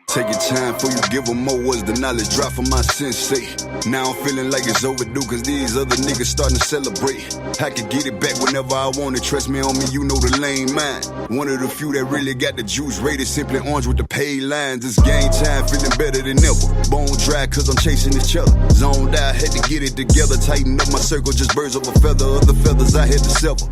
Take your time before you give them more words. The knowledge drop from my sensei. Now I'm feeling like it's overdue, cause these other niggas starting to celebrate. I can get it back whenever I want it. Trust me on me, you know the lane mine. One of the few that really got the juice, rated simply orange with the paid lines. It's game time, feeling better than ever. Bone dry cause I'm chasing each other. Zoned out, had to get it together. Tighten up my circle, just birds of a feather. Other feathers I had to sever.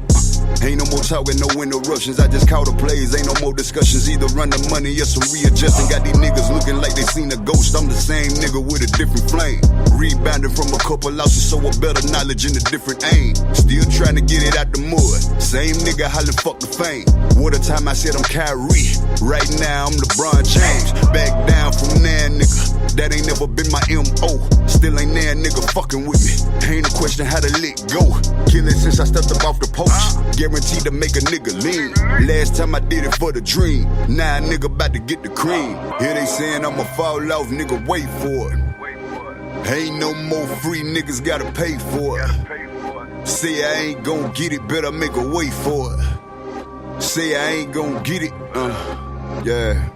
Ain't no more talking, no interruptions. I just call the plays, ain't no more discussions. Either run the money or some readjusting. Got these niggas looking like they seen a ghost. I'm the same nigga with a different flame. Rebounding from a couple losses, so a better knowledge in a different aim. Still trying to get it out the mud. Same nigga hollering fuck the fame. What a time I said I'm Kyrie. Right now I'm LeBron James. Back down from there, nigga. That ain't never been my M.O. Still ain't there, nigga fucking with me. Ain't a question how to let go. Killing since I stepped up off the poach. Guaranteed to make a nigga lean. Last time I did it for the dream. Now a nigga about to get the cream. Here they saying I'ma fall off, nigga, wait for it. Ain't no more free, niggas gotta pay for it. Say I ain't gon' get it, better make a way for it. Say I ain't gon' get it, yeah.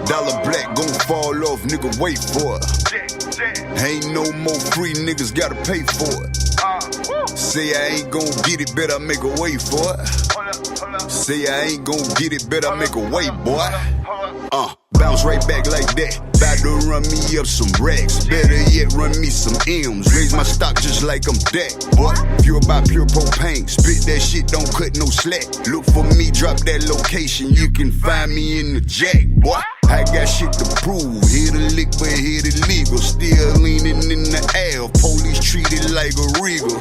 Dollar black gon' fall off, nigga, wait for it. Ain't no more free, niggas gotta pay for it. Say I ain't gon' get it, better make a way for it. Say I ain't gon' get it, better make a way, boy. Bounce right back like that. Bout to run me up some racks. Better yet, run me some M's. Raise my stock just like I'm that, boy. Pure by pure propane. Spit that shit, don't cut no slack. Look for me, drop that location. You can find me in the jack, boy. I got shit to prove. Here to lick, but here to legal. Still leaning in the air. Police treat it like a regal.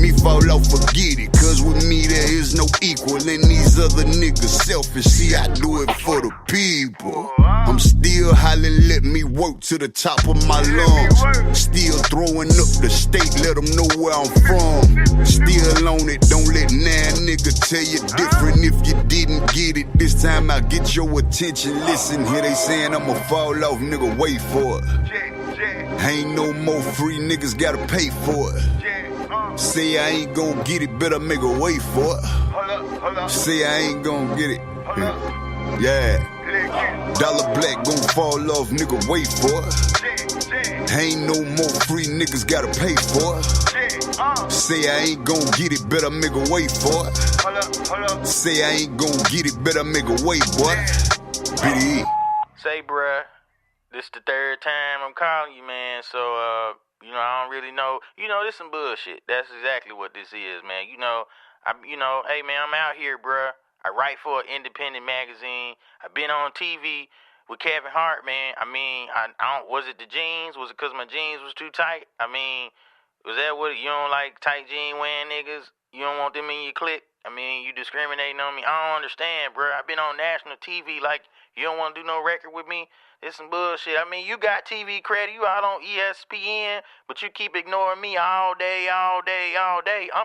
Me fall off, forget it. Cause with me there is no equal. And these other niggas selfish. See, I do it for the people. I'm still hollering, let me work to the top of my lungs. Still throwing up the state, let them know where I'm from. Still on it, don't let nah nigga tell you different. If you didn't get it, this time I'll get your attention. Listen, here they saying I'ma fall off, nigga, wait for it. Ain't no more free, niggas gotta pay for it. Say I ain't gon' get it, better make a way for it. Say I ain't gon' get it, yeah. Dollar black gon' fall off, nigga, wait for it. Ain't no more free, niggas gotta pay for it. Say I ain't gon' get it, better make a way for it. Say I ain't gon' get it, better make a way, boy. BDE. Say, bruh, this the third time I'm calling you, man, so, I don't really know. This some bullshit. That's exactly what this is, man. Hey, man, I'm out here, bruh. I write for an independent magazine. I've been on TV with Kevin Hart, man. I don't, was it the jeans? Was it because my jeans was too tight? Was that what, you don't like tight jean wearing niggas? You don't want them in your clique? You discriminating on me? I don't understand, bro. I've been on national TV, like, you don't want to do no record with me? It's some bullshit. You got TV credit. You out on ESPN, but you keep ignoring me all day. I'm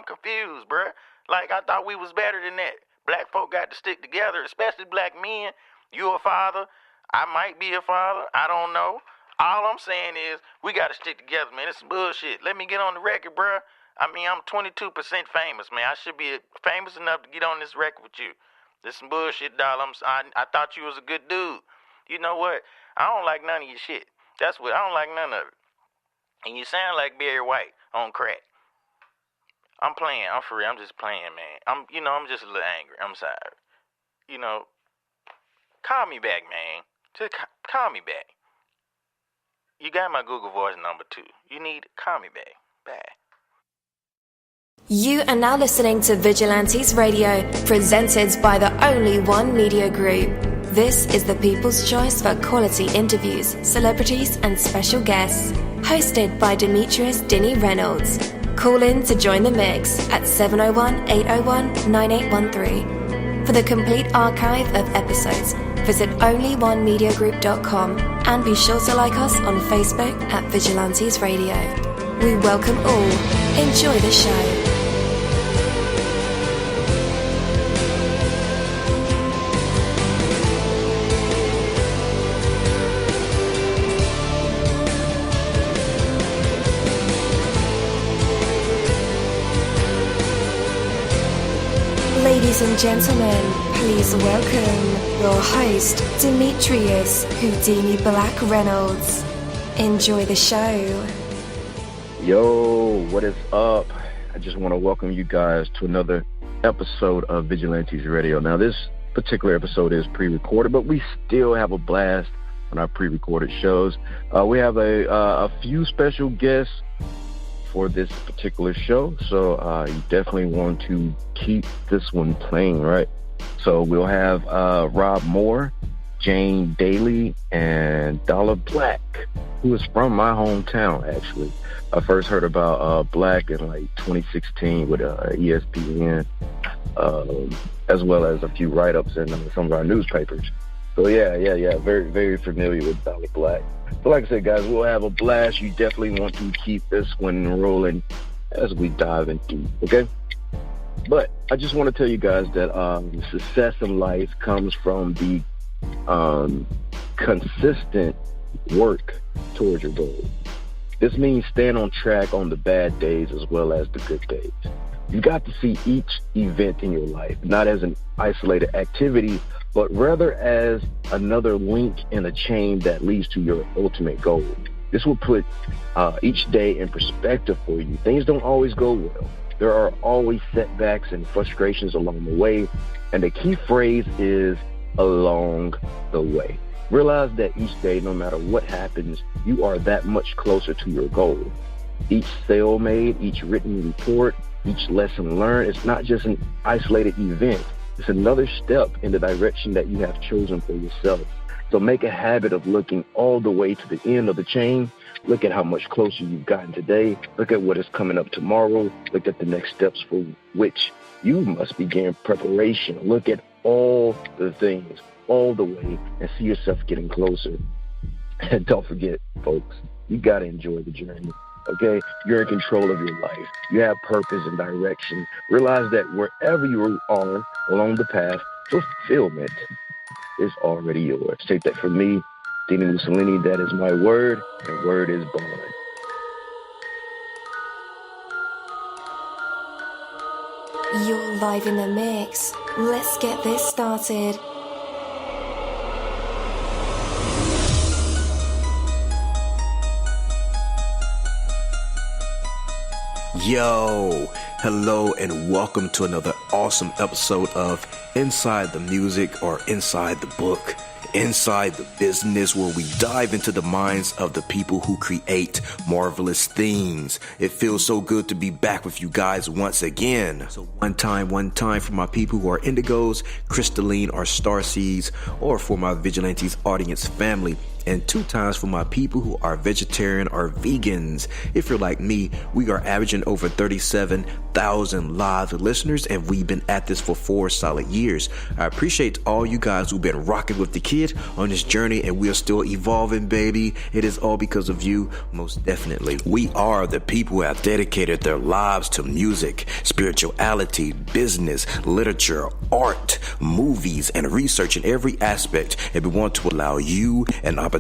confused, bro. Like, I thought we was better than that. Black folk got to stick together, especially black men. You a father. I might be a father. I don't know. All I'm saying is we got to stick together, man. It's some bullshit. Let me get on the record, bro. I'm 22% famous, man. I should be famous enough to get on this record with you. This some bullshit, doll. I thought you was a good dude. You know what? I don't like none of your shit. That's what I don't like none of it. And you sound like Barry White on crack. I'm playing. I'm for real. I'm just playing, man. I'm just a little angry. I'm sorry. Call me back, man. Just call me back. You got my Google Voice number too. You need to call me back. Bye. You are now listening to Vigilantes Radio, presented by the Only One Media Group. This is the people's choice for quality interviews, celebrities and special guests. Hosted by Demetrius Dinny Reynolds. Call in to join the mix at 701-801-9813. For the complete archive of episodes, visit onlyonemediagroup.com and be sure to like us on Facebook at Vigilantes Radio. We welcome all. Enjoy the show. Ladies and gentlemen, please welcome your host, Demetrius Houdini Black Reynolds. Enjoy the show. Yo, what is up? I just want to welcome you guys to another episode of Vigilantes Radio. Now, this particular episode is pre-recorded, but we still have a blast on our pre-recorded shows. We have a few special guests for this particular show, so you definitely want to keep this one playing, right? So we'll have Rob Moore, Jane-Daley, and Dolla-Black, who is from my hometown, actually. I first heard about Black in like 2016 with ESPN, as well as a few write-ups in some of our newspapers. So yeah, very, very familiar with Dolla-Black. So like I said, guys, we'll have a blast. You definitely want to keep this one rolling as we dive into, okay? But I just want to tell you guys that success in life comes from the consistent work towards your goal. This means staying on track on the bad days as well as the good days. You got to see each event in your life not as an isolated activity, but rather as another link in a chain that leads to your ultimate goal. This will put each day in perspective for you. Things don't always go well. There are always setbacks and frustrations along the way, and the key phrase is along the way. Realize that each day, no matter what happens, you are that much closer to your goal. Each sale made, each written report, each lesson learned, it's not just an isolated event. It's another step in the direction that you have chosen for yourself. So make a habit of looking all the way to the end of the chain. Look at how much closer you've gotten today. Look at what is coming up tomorrow. Look at the next steps for which you must begin preparation. Look at all the things, all the way, and see yourself getting closer. And don't forget, folks, you got to enjoy the journey. Okay, you're in control of your life. You have purpose and direction. Realize that wherever you are along the path, fulfillment is already yours. Take that from me, Dina Mussolini. That is my word, and word is bond. You're live in the mix. Let's get this started. Yo, hello and welcome to another awesome episode of Inside the Music, or Inside the Book, Inside the Business, where we dive into the minds of the people who create marvelous things. It feels so good to be back with you guys once again. So one time for my people who are indigos, crystalline, or starseeds, or for my Vigilantes audience family. And 2 times for my people who are vegetarian or vegans. If you're like me, we are averaging over 37,000 live listeners, and we've been at this for 4 solid years. I appreciate all you guys who've been rocking with the kid on this journey, and we are still evolving, baby. It is all because of you, most definitely. We are the people who have dedicated their lives to music, spirituality, business, literature, art, movies, and research in every aspect, and we want to allow you an opportunity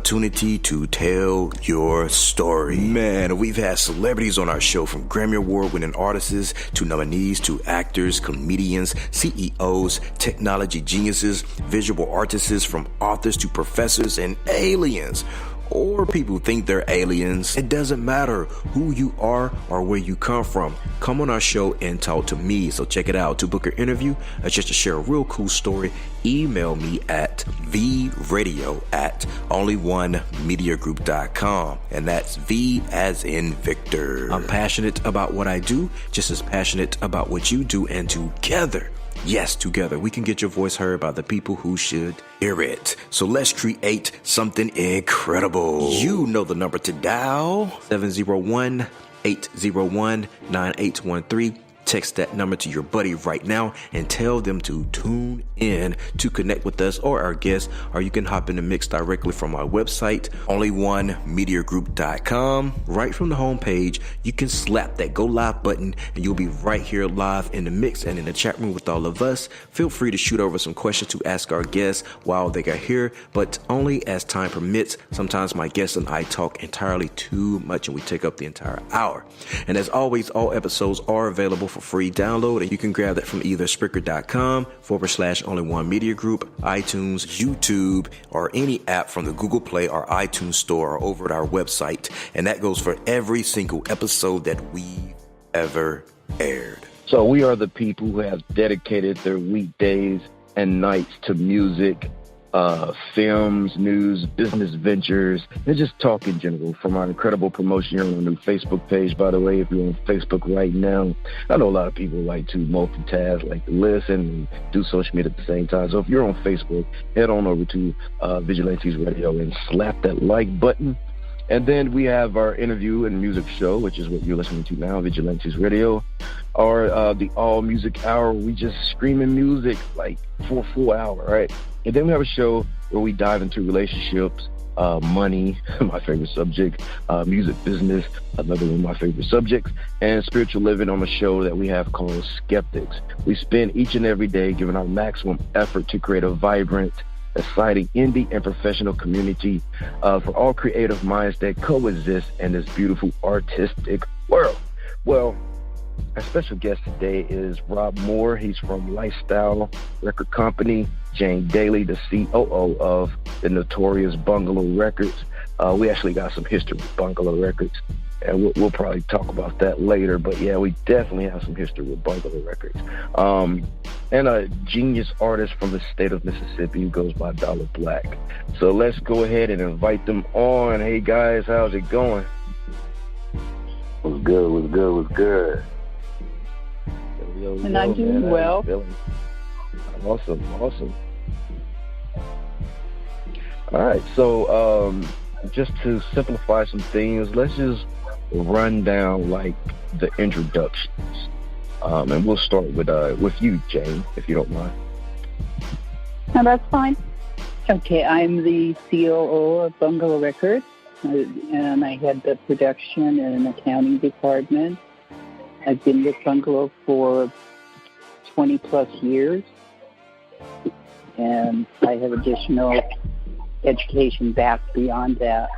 to tell your story. Man, we've had celebrities on our show, from Grammy Award winning artists to nominees to actors, comedians, CEOs, technology geniuses, visual artists, from authors to professors and aliens. Or people think they're aliens. It doesn't matter who you are or where you come from. Come on our show and talk to me. So check it out. To book an interview or just to share a real cool story, email me at vradio@onlyonemediagroup.com. And that's V as in Victor. I'm passionate about what I do, just as passionate about what you do, and together, yes, together, we can get your voice heard by the people who should hear it. So let's create something incredible. You know the number to dial, 701-801-9813. Text that number to your buddy right now and tell them to tune in to connect with us or our guests, or you can hop in the mix directly from our website, onlyonemediagroup.com. Right from the homepage, you can slap that go live button and you'll be right here live in the mix and in the chat room with all of us. Feel free to shoot over some questions to ask our guests while they are here, but only as time permits. Sometimes my guests and I talk entirely too much and we take up the entire hour. And as always, all episodes are available for free download, and you can grab that from either Spreaker.com/only1media group, iTunes, YouTube, or any app from the Google Play or iTunes store, or over at our website. And that goes for every single episode that we've ever aired. So we are the people who have dedicated their weekdays and nights to music, films, news, business ventures, and just talk in general. From our incredible promotion here on our new Facebook page, by the way, if you're on Facebook right now, I know a lot of people like to multitask, like to listen and do social media at the same time. So if you're on Facebook, head on over to Vigilantes Radio and slap that like button. And then we have our interview and music show, which is what you're listening to now, Vigilantes Radio, or the All Music Hour. We just screaming music like for a full hour, right? And then we have a show where we dive into relationships, money, my favorite subject, music business, another one of my favorite subjects, and spiritual living on a show that we have called Skeptics. We spend each and every day giving our maximum effort to create a vibrant, exciting indie and professional community for all creative minds that coexist in this beautiful artistic world. Well, our special guest today is Rob Moore. He's from Lifestyle Record Company. Jane-Daley, the COO of the notorious Bungalo-Records. We actually got some history with Bungalo-Records, and we'll probably talk about that later. But yeah, we definitely have some history with Bungalo-Records. And a genius artist from the state of Mississippi who goes by Dolla-Black. So let's go ahead and invite them on. Hey guys, how's it going? What's good, what's good, what's good? And I'm doing well. Awesome. All right, so just to simplify some things, let's just run down like the introductions, and we'll start with you, Jane, if you don't mind. No, that's fine. Okay, I'm the COO of Bungalo-Records, and I head the production and accounting department. I've been with Bungalo for 20 plus years, and I have additional education back beyond that.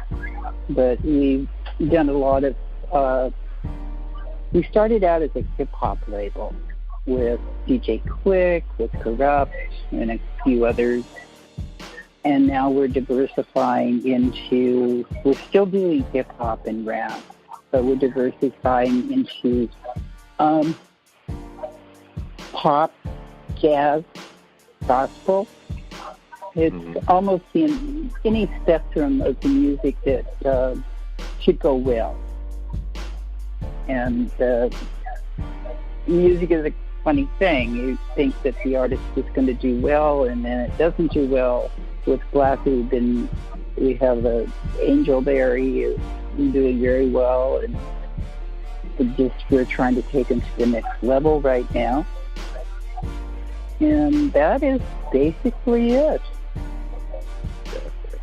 But we've done a lot of, we started out as a hip-hop label with DJ Quick, with Corrupt, and a few others. And now we're diversifying into, we're still doing hip-hop and rap, but we're diversifying into pop, jazz, gospel. It's almost in any spectrum of the music that should go well. And music is a funny thing. You think that the artist is going to do well, and then it doesn't do well. With Black, we have an Angel there. He is doing very well, and we're trying to take him to the next level right now. And that is basically it.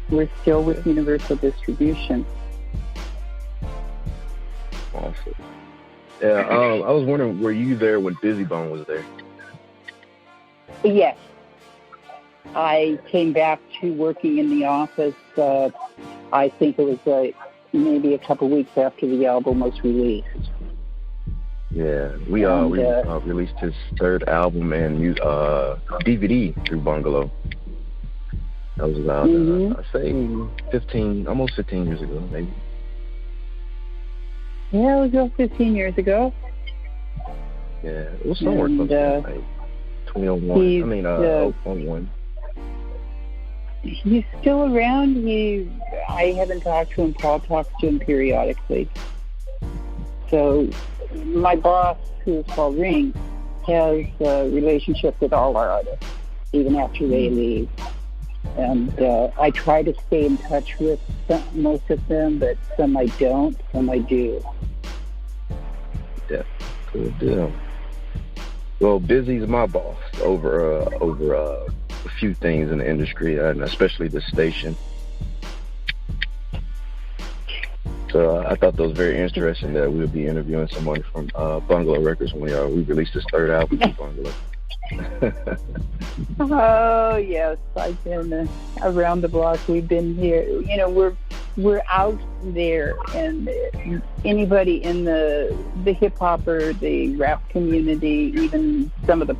We're still with Universal Distribution. Awesome. Yeah, I was wondering, were you there when Busy Bone was there? Yes. I came back to working in the office, I think it was maybe a couple weeks after the album was released. Yeah, we released his third album and DVD through Bungalo. That was about, I'd say almost 15 years ago, maybe. Yeah, it was about 15 years ago. Yeah, it was somewhere close to like 2001. He's still around. I haven't talked to him. Paul talks to him periodically. So my boss, who is Paul Ring, has a relationship with all our artists, even after they leave. And I try to stay in touch with most of them, but some I don't, some I do. Yeah, good deal. Well, Busy's my boss over a few things in the industry, and especially the station. So I thought that was very interesting that we'll be interviewing someone from Bungalo-Records when we released his third album from Bungalo. Oh yes, I've been around the block. We've been here. You know, we're out there, and anybody in the hip hop or the rap community, even some of the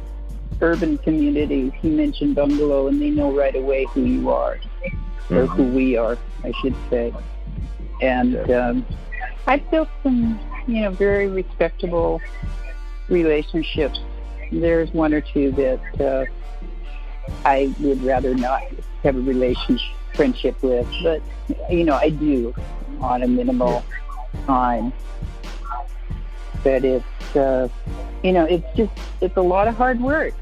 urban communities, he mentioned Bungalow, and they know right away who you are, or who we are, I should say. And I've built some, very respectable relationships. There's one or two that I would rather not have a friendship with, but I do on a minimal time. But it's it's a lot of hard work.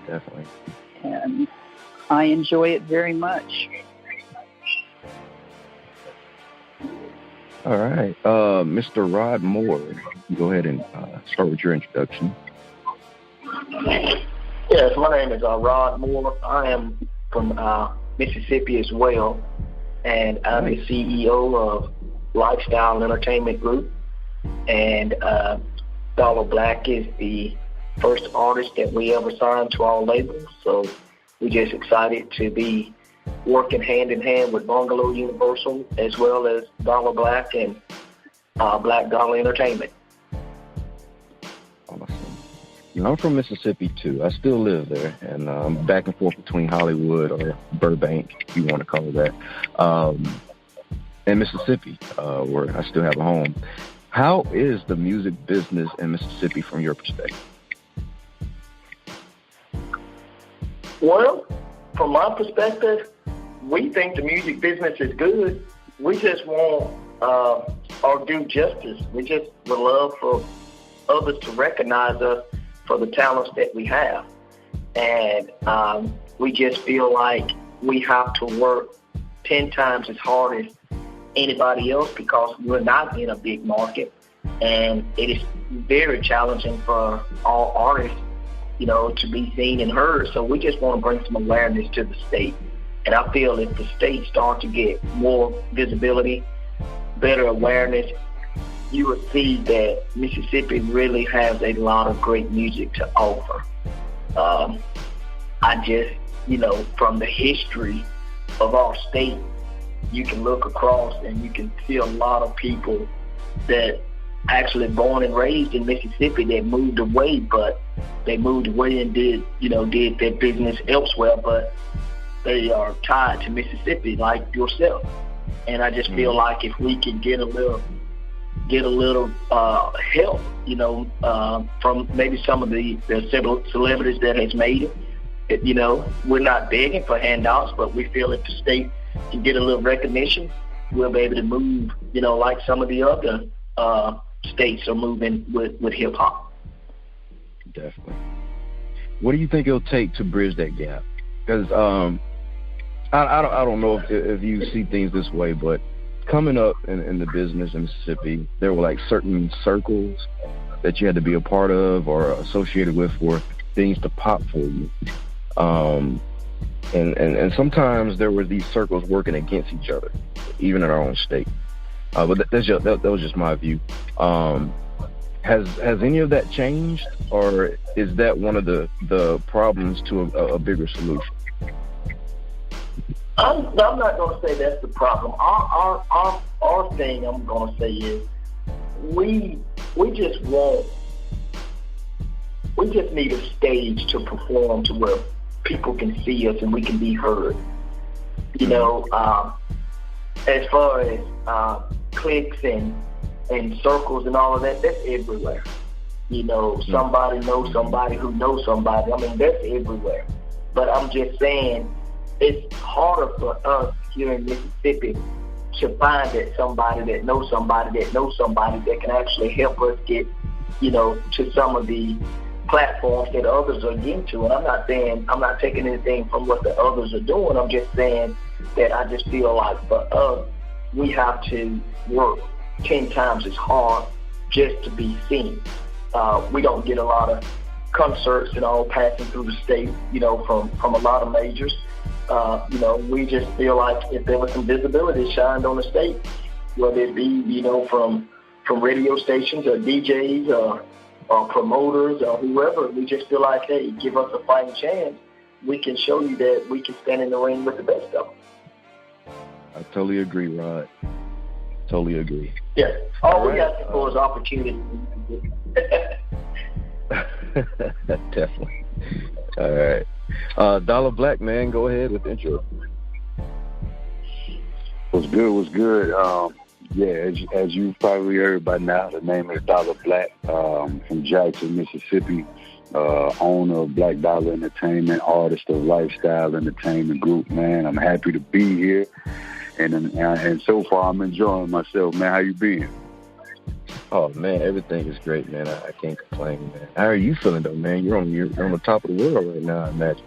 Definitely. And I enjoy it very much. All right. Mr. Rod Moore, go ahead and start with your introduction. Yes, my name is Rod Moore. I am from Mississippi as well, and I'm the CEO of Lifestyle-Entertainment Group. And Dolla-Black is the first artist that we ever signed to our label, so we're just excited to be working hand in hand with Bungalow Universal as well as Dolla-Black and Black Dollar Entertainment. Awesome. I'm from Mississippi too. I still live there, and I'm back and forth between Hollywood or Burbank, if you want to call it that, and Mississippi, where I still have a home. How is the music business in Mississippi from your perspective? Well, from my perspective, we think the music business is good. We just want our due justice. We just would love for others to recognize us for the talents that we have. And we just feel like we have to work 10 times as hard as anybody else because we're not in a big market. And it is very challenging for all artists, to be seen and heard. So we just want to bring some awareness to the state. And I feel if the state starts to get more visibility, better awareness, you will see that Mississippi really has a lot of great music to offer. I just, from the history of our state, you can look across and you can see a lot of people that actually born and raised in Mississippi that moved away, but they moved away and did their business elsewhere, but they are tied to Mississippi like yourself. And I just feel like if we can get a little help, from maybe some of the celebrities that has made it, we're not begging for handouts, but we feel if the state can get a little recognition, we'll be able to move, like some of the other states are moving with hip hop. Definitely. What do you think it'll take to bridge that gap? Because I don't know if you see things this way, but coming up in the business in Mississippi, there were like certain circles that you had to be a part of or associated with for things to pop for you. And sometimes there were these circles working against each other, even in our own state. But that was just my view. Has any of that changed, or is that one of the problems to a bigger solution? I'm not going to say that's the problem. Our thing I'm going to say is we just need a stage to perform to where people can see us and we can be heard. As far as cliques and circles and all of that, that's everywhere. Somebody knows somebody who knows somebody. I mean, that's everywhere. But I'm just saying, it's harder for us here in Mississippi to find that somebody that knows somebody that knows somebody that can actually help us get, to some of the platforms that others are getting to. And I'm not taking anything from what the others are doing. I'm just saying that I just feel like for us, we have to work 10 times as hard just to be seen. We don't get a lot of concerts and all passing through the state, from a lot of majors. We just feel like if there was some visibility shined on the state, whether it be, from radio stations or DJs or promoters or whoever, we just feel like, hey, give us a fighting chance. We can show you that we can stand in the ring with the best of them. I totally agree, Rod. Totally agree. Yeah. All we got for is opportunity. Definitely. All right. Dolla-Black, man, go ahead with the intro. What's good? As you probably heard by now, the name is Dolla-Black, from Jackson, Mississippi, owner of Black Dollar Entertainment, artist of Lifestyle-Entertainment Group, man. I'm happy to be here, and so far I'm enjoying myself, man. How you been? Oh, man, everything is great, man. I can't complain, man. How are you feeling, though, man? You're on the top of the world right now, I imagine.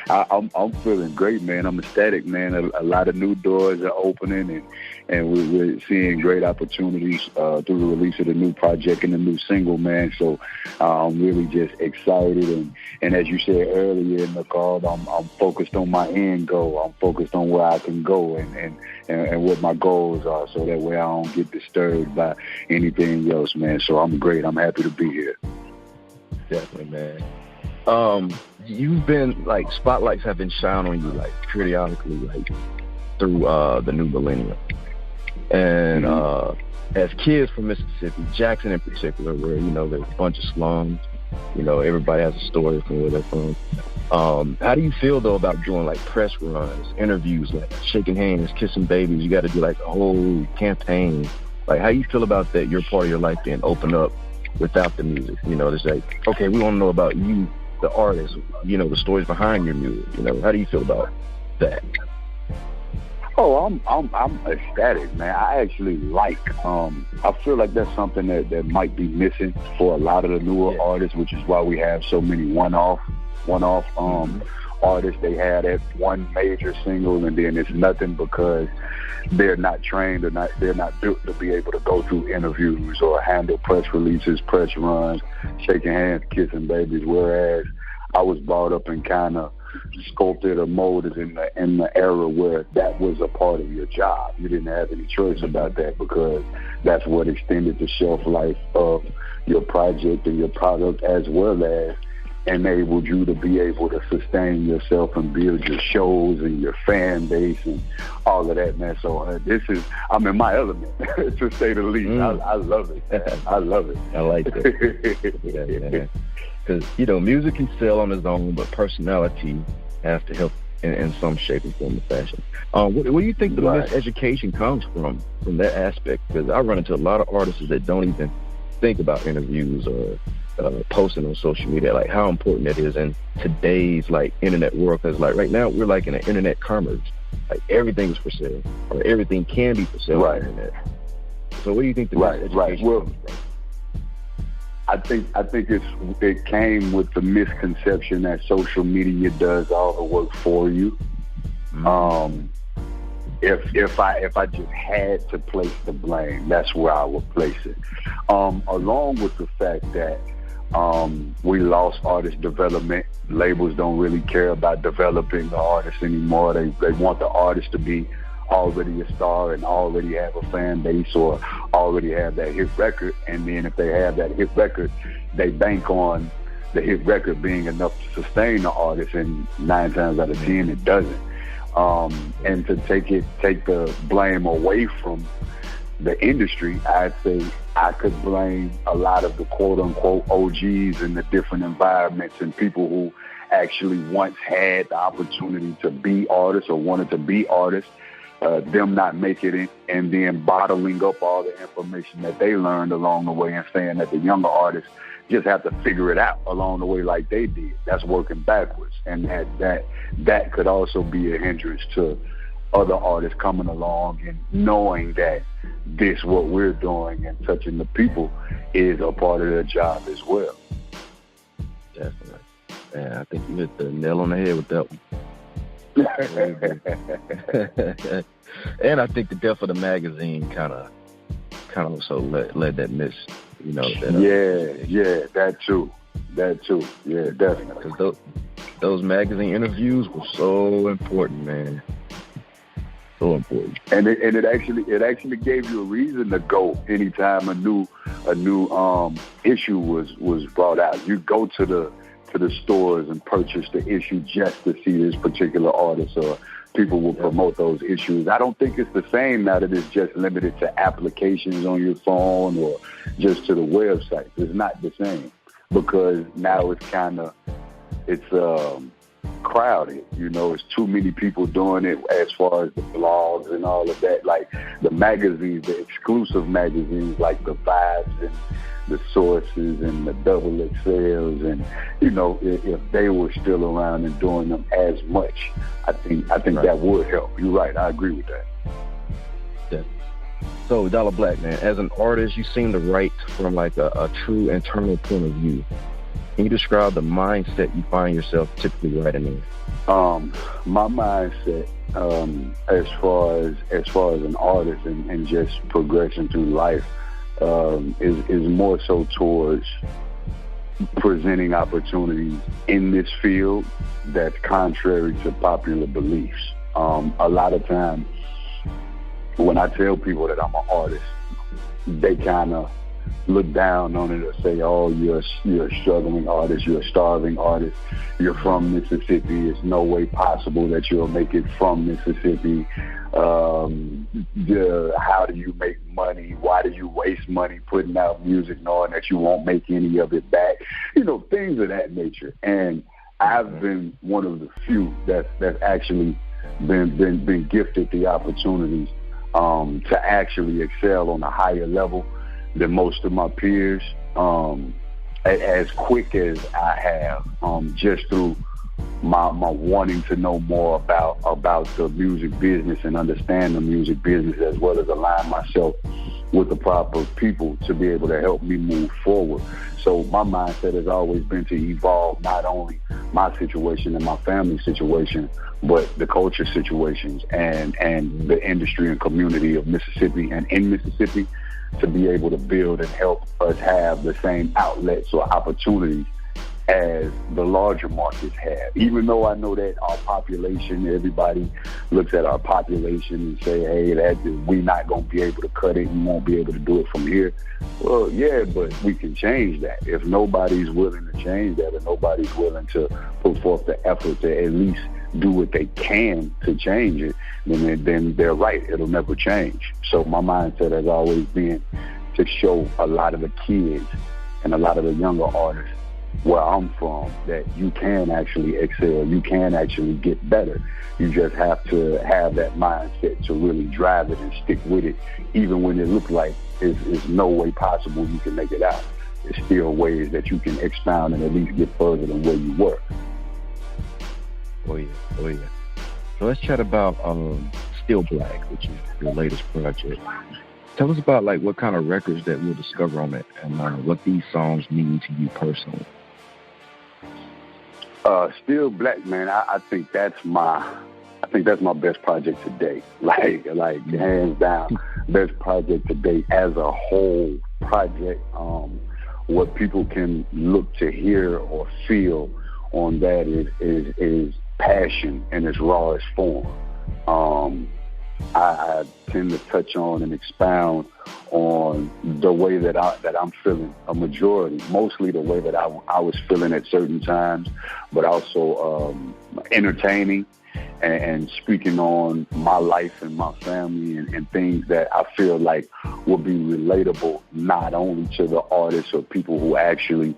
I'm feeling great, man. I'm ecstatic, man. A lot of new doors are opening, and we're seeing great opportunities through the release of the new project and the new single, man. So I'm really just excited, and as you said earlier in the call, I'm focused on my end goal. I'm focused on where I can go and what my goals are, so that way I don't get disturbed by anything else, man. So I'm great. I'm happy to be here. Definitely, man. You've been, like, spotlights have been shining on you, like, periodically, like, through the new millennium. And as kids from Mississippi, Jackson in particular, where, you know, there's a bunch of slums, you know, everybody has a story from where they're from. How do you feel, though, about doing, like, press runs, interviews, like shaking hands, kissing babies? You got to do, like, a whole campaign. Like, how you feel about that, your part of your life being open up without the music? You know, it's like, okay, we want to know about you, the artist, you know, the stories behind your music. You know, how do you feel about that? Oh, I'm ecstatic, man. I actually I feel like that's something that might be missing for a lot of the newer artists, which is why we have so many one-off artists. They had that one major single, and then it's nothing because they're not trained or they're not built to be able to go through interviews or handle press releases, press runs, shaking hands, kissing babies. Whereas I was brought up and kind of sculpted or molded in the era where that was a part of your job. You didn't have any choice about that, because that's what extended the shelf life of your project and your product, as well as enabled you to be able to sustain yourself and build your shows and your fan base and all of that, man. So I'm in my element, to say the least. I love it. I love it. I like it. Yeah, man. Because, you know, music can sell on its own, but personality has to help in some shape and form of fashion. What do you think the miseducation comes from that aspect? Because I run into a lot of artists that don't even think about interviews or posting on social media, like how important it is in today's, like, internet world. Because, like, right now we're like in an internet commerce. Like, everything is for sale, or everything can be for sale on the internet. So what do you think the miseducation comes from? I think it came with the misconception that social media does all the work for you. If I just had to place the blame, that's where I would place it. Along with the fact that we lost artist development. Labels don't really care about developing the artist anymore. They want the artist to be already a star and already have a fan base, or already have that hit record. And then if they have that hit record, they bank on the hit record being enough to sustain the artist, and 9 times out of 10 it doesn't. And to take the blame away from the industry, I'd say I could blame a lot of the quote-unquote OGs in the different environments and people who actually once had the opportunity to be artists or wanted to be artists, them not making it, and then bottling up all the information that they learned along the way and saying that the younger artists just have to figure it out along the way like they did. That's working backwards. And that could also be a hindrance to other artists coming along and knowing that this, what we're doing and touching the people, is a part of their job as well. Definitely. Man, I think you hit the nail on the head with that one. And I think the death of the magazine kind of also led that miss, you know. That too. Yeah, definitely. Because those magazine interviews were so important, man. So important. And it actually gave you a reason to go anytime a new issue was brought out. You go to to the stores and purchase the issue just to see this particular artist, or people will promote those issues. I don't think it's the same now that it's just limited to applications on your phone or just to the website. It's not the same, because now it's crowded. You know, it's too many people doing it as far as the blogs and all of that. Like the magazines, the exclusive magazines like the Vibes and the Sources and the Double XLs, and you know, if they were still around and doing them as much, I think that would help. You're right. I agree with that. Yeah. So, Dollar Black, man, as an artist, you seem to write from like a true internal point of view. Can you describe the mindset you find yourself typically writing in? My mindset, as far as an artist and just progression through life, is more so towards presenting opportunities in this field that's contrary to popular beliefs. A lot of times when I tell people that I'm an artist, they kind of look down on it or say, oh, you're a struggling artist, you're a starving artist, you're from Mississippi, it's no way possible that you'll make it from Mississippi. How do you make money? Why do you waste money putting out music knowing that you won't make any of it back? You know, things of that nature. And I've been one of the few that's actually been gifted the opportunities to actually excel on a higher level than most of my peers, as quick as I have, just through my wanting to know more about the music business and understand the music business, as well as align myself with the proper people to be able to help me move forward. So my mindset has always been to evolve not only my situation and my family situation, but the culture situations and the industry and community of Mississippi and in Mississippi, to be able to build and help us have the same outlets or opportunities as the larger markets have. Even though I know that our population, everybody looks at our population and say, hey, we're not going to be able to cut it, we won't be able to do it from here. Well, yeah, but we can change that. If nobody's willing to change that, or nobody's willing to put forth the effort to at least do what they can to change it, then they're right. It'll never change. So my mindset has always been to show a lot of the kids and a lot of the younger artists where I'm from that you can actually excel, you can actually get better. You just have to have that mindset to really drive it and stick with it, even when it looks like it's no way possible you can make it out. There's still ways that you can expound and at least get further than where you were. Oh yeah. So let's chat about Still Black, which is your latest project. Tell us about like what kind of records that we'll discover on it, and what these songs mean to you personally. Still Black, man. I think that's my best project to date. Like hands down, best project to date as a whole project. What people can look to hear or feel on that is passion in its rawest form. I tend to touch on and expound on the way that I'm feeling, a majority, mostly the way that I was feeling at certain times, but also entertaining and speaking on my life and my family and things that I feel like will be relatable not only to the artists or people who actually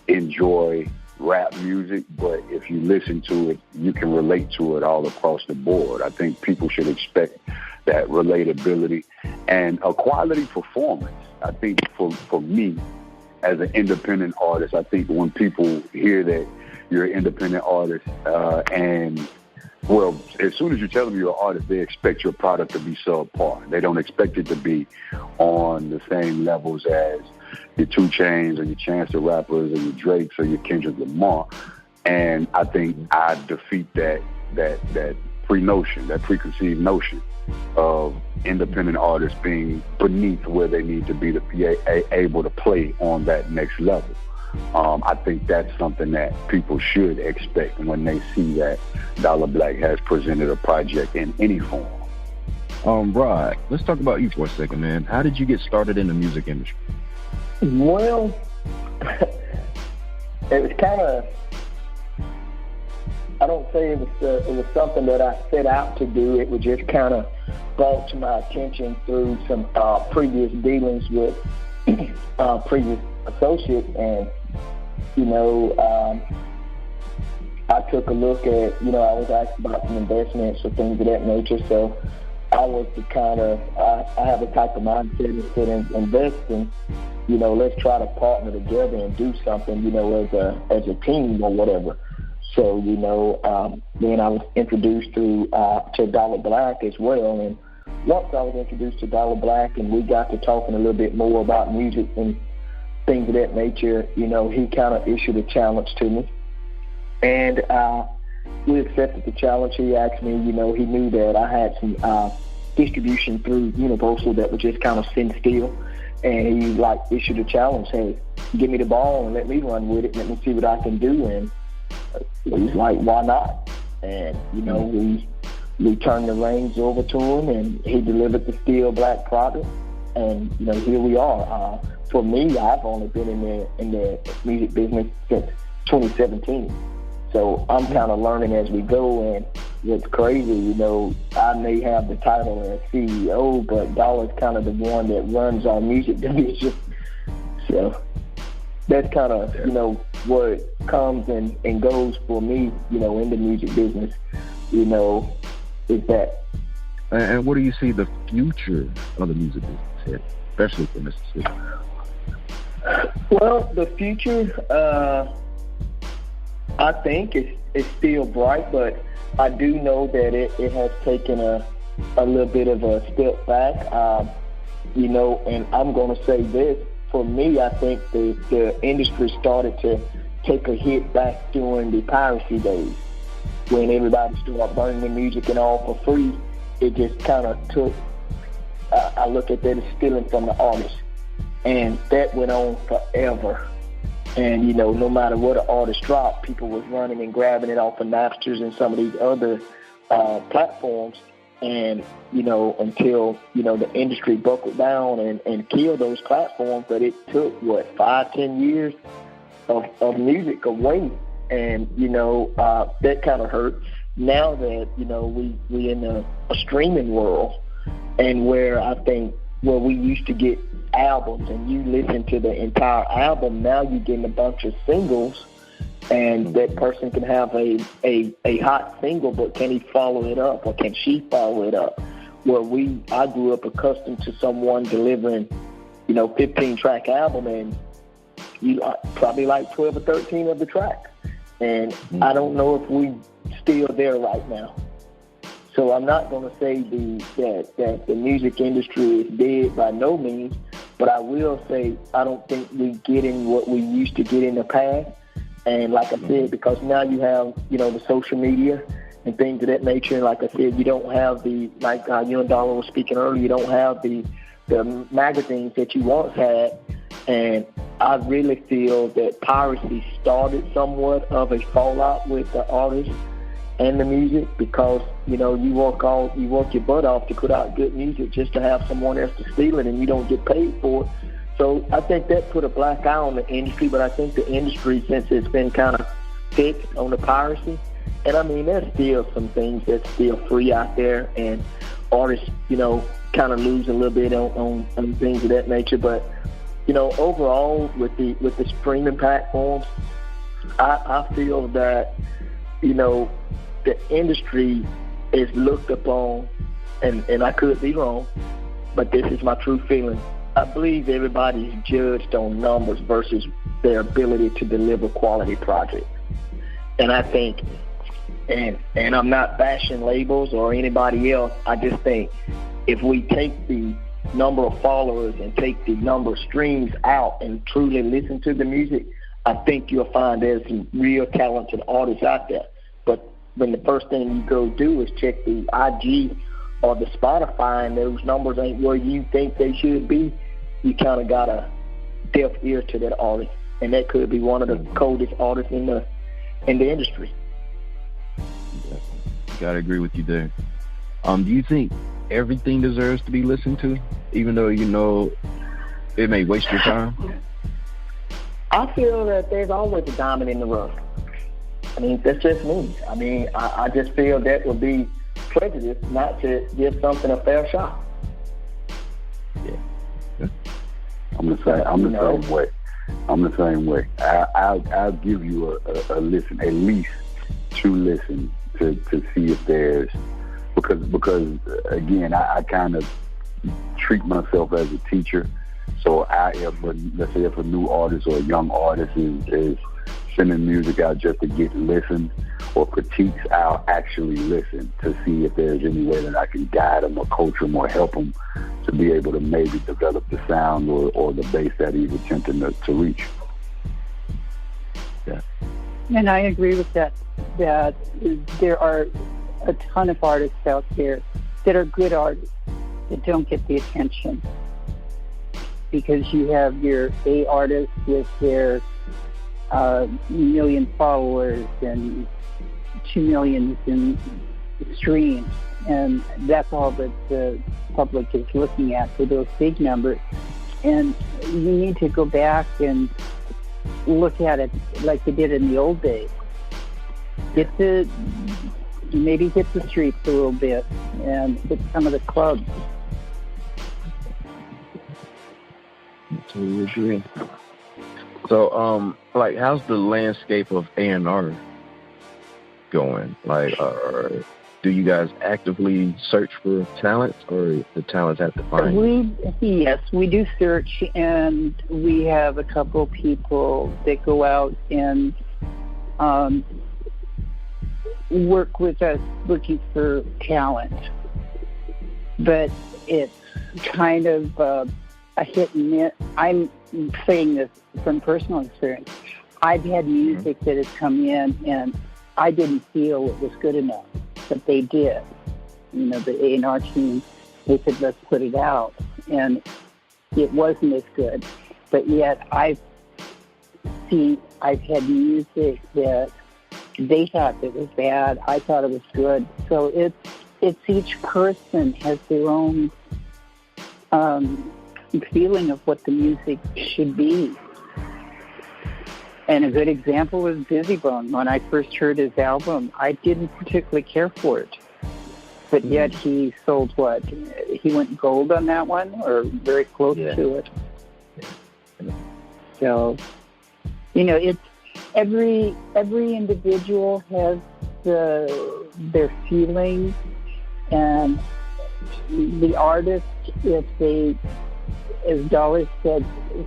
enjoy rap music, but if you listen to it, you can relate to it all across the board. I think people should expect that relatability and a quality performance. I think for me, as an independent artist, I think when people hear that you're an independent artist, well, as soon as you tell them you're an artist, they expect your product to be subpar. They don't expect it to be on the same levels as your 2 Chainz or your Chance the Rappers or your Drakes or your Kendrick Lamar. And I think I defeat that pre-notion, that preconceived notion of independent artists being beneath where they need to be able to play on that next level. I think that's something that people should expect when they see that Dollar Black has presented a project in any form. Rod, let's talk about you for a second, man. How did you get started in the music industry? Well, it was kind of, I don't say it was something that I set out to do. It was just kind of brought to my attention through some previous dealings with previous associates, and I took a look at, I was asked about some investments or things of that nature, so I was the kind of, I have a type of mindset instead of investing, let's try to partner together and do something, as a team or whatever. So, then I was introduced to Dolla-Black as well, and once I was introduced to Dolla-Black and we got to talking a little bit more about music and things of that nature, he kind of issued a challenge to me. And we accepted the challenge. He asked me, he knew that I had some distribution through Universal that was just kind of sitting still. And he issued a challenge, hey, give me the ball and let me run with it, let me see what I can do. And he's like, why not? And, we turned the reins over to him, and he delivered the Still Black product. And, here we are. For me, I've only been in the music business since 2017. So I'm kind of learning as we go, and what's crazy, I may have the title as CEO, but Dolla's kind of the one that runs our music division. So that's kind of, what comes and goes for me, in the music business, is that. And what do you see the future of the music business, especially for Mississippi? Well, the future, I think it's still bright, but I do know that it has taken a little bit of a step back, and I'm going to say this. For me, I think the industry started to take a hit back during the piracy days when everybody started burning the music and all for free. It just kind of took, I look at that as stealing from the artist. And that went on forever. And, no matter what an artist dropped, people was running and grabbing it off of Napsters and some of these other platforms. And, until, the industry buckled down and killed those platforms. But it took, 5-10 years of music away. And, that kind of hurt. Now that, we in a streaming world, and where I think where we used to get albums and you listen to the entire album, now you're getting a bunch of singles, and that person can have a hot single, but can he follow it up, or can she follow it up? Where I grew up accustomed to someone delivering, 15-track album, and you probably like 12 or 13 of the tracks. And I don't know if we still there right now. So I'm not going to say that the music industry is dead by no means, but I will say I don't think we getting what we used to get in the past. And like I said, because now you have, the social media and things of that nature. And like I said, you don't have like you and Dolla was speaking earlier, you don't have the magazines that you once had. And I really feel that piracy started somewhat of a fallout with the artists and the music, because you work your butt off to put out good music just to have someone else to steal it, and you don't get paid for it. So I think that put a black eye on the industry. But I think the industry, since it's been kind of fixed on the piracy, and I mean there's still some things that's still free out there, and artists kind of lose a little bit on things of that nature. But overall with the streaming platforms, I feel that the industry is looked upon, and I could be wrong, but this is my true feeling. I believe everybody's judged on numbers versus their ability to deliver quality projects. And I think, and I'm not bashing labels or anybody else, I just think if we take the number of followers and take the number of streams out and truly listen to the music, I think you'll find there's some real talented artists out there. But when the first thing you go do is check the IG or the Spotify and those numbers ain't where you think they should be, you kind of got a deaf ear to that artist. And that could be one of the coldest artists in the industry. Gotta agree with you there. Do you think everything deserves to be listened to, even though it may waste your time? I feel that there's always a diamond in the rough. I mean, that's just me. I mean, I just feel that would be prejudice not to give something a fair shot. Yeah. I'm the same way. I'm the same way. I'll give you a listen, at least 2 listens to see if there's, because again, I kind of treat myself as a teacher. So let's say if a new artist or a young artist is sending music out just to get listened or critiques, I'll actually listen to see if there's any way that I can guide them or coach them or help them to be able to maybe develop the sound or the bass that he's attempting to reach. Yeah. And I agree with that there are a ton of artists out there that are good artists that don't get the attention, because you have your A artists with their million followers and 2 million in streams, and that's all that the public is looking at for those big numbers. And you need to go back and look at it like they did in the old days. Maybe hit the streets a little bit and hit some of the clubs. Totally agree. So, like, how's the landscape of A&R going? Like, do you guys actively search for talent, or the talents have to find? Yes, we do search, and we have a couple people that go out and work with us looking for talent. But it's kind of a hit and miss. I'm saying this from personal experience. I've had music that has come in and I didn't feel it was good enough, but they did. You know, the A&R team, they said, let's put it out. And it wasn't as good. But yet I've had music that they thought it was bad. I thought it was good. So it's each person has their own feeling of what the music should be. And a good example was Busy Bone. When I first heard his album, I didn't particularly care for it. But yet he sold what? He went gold on that one, or very close to it. So, you know, it's every individual has their feelings, and the artist, if they, as Dollar said,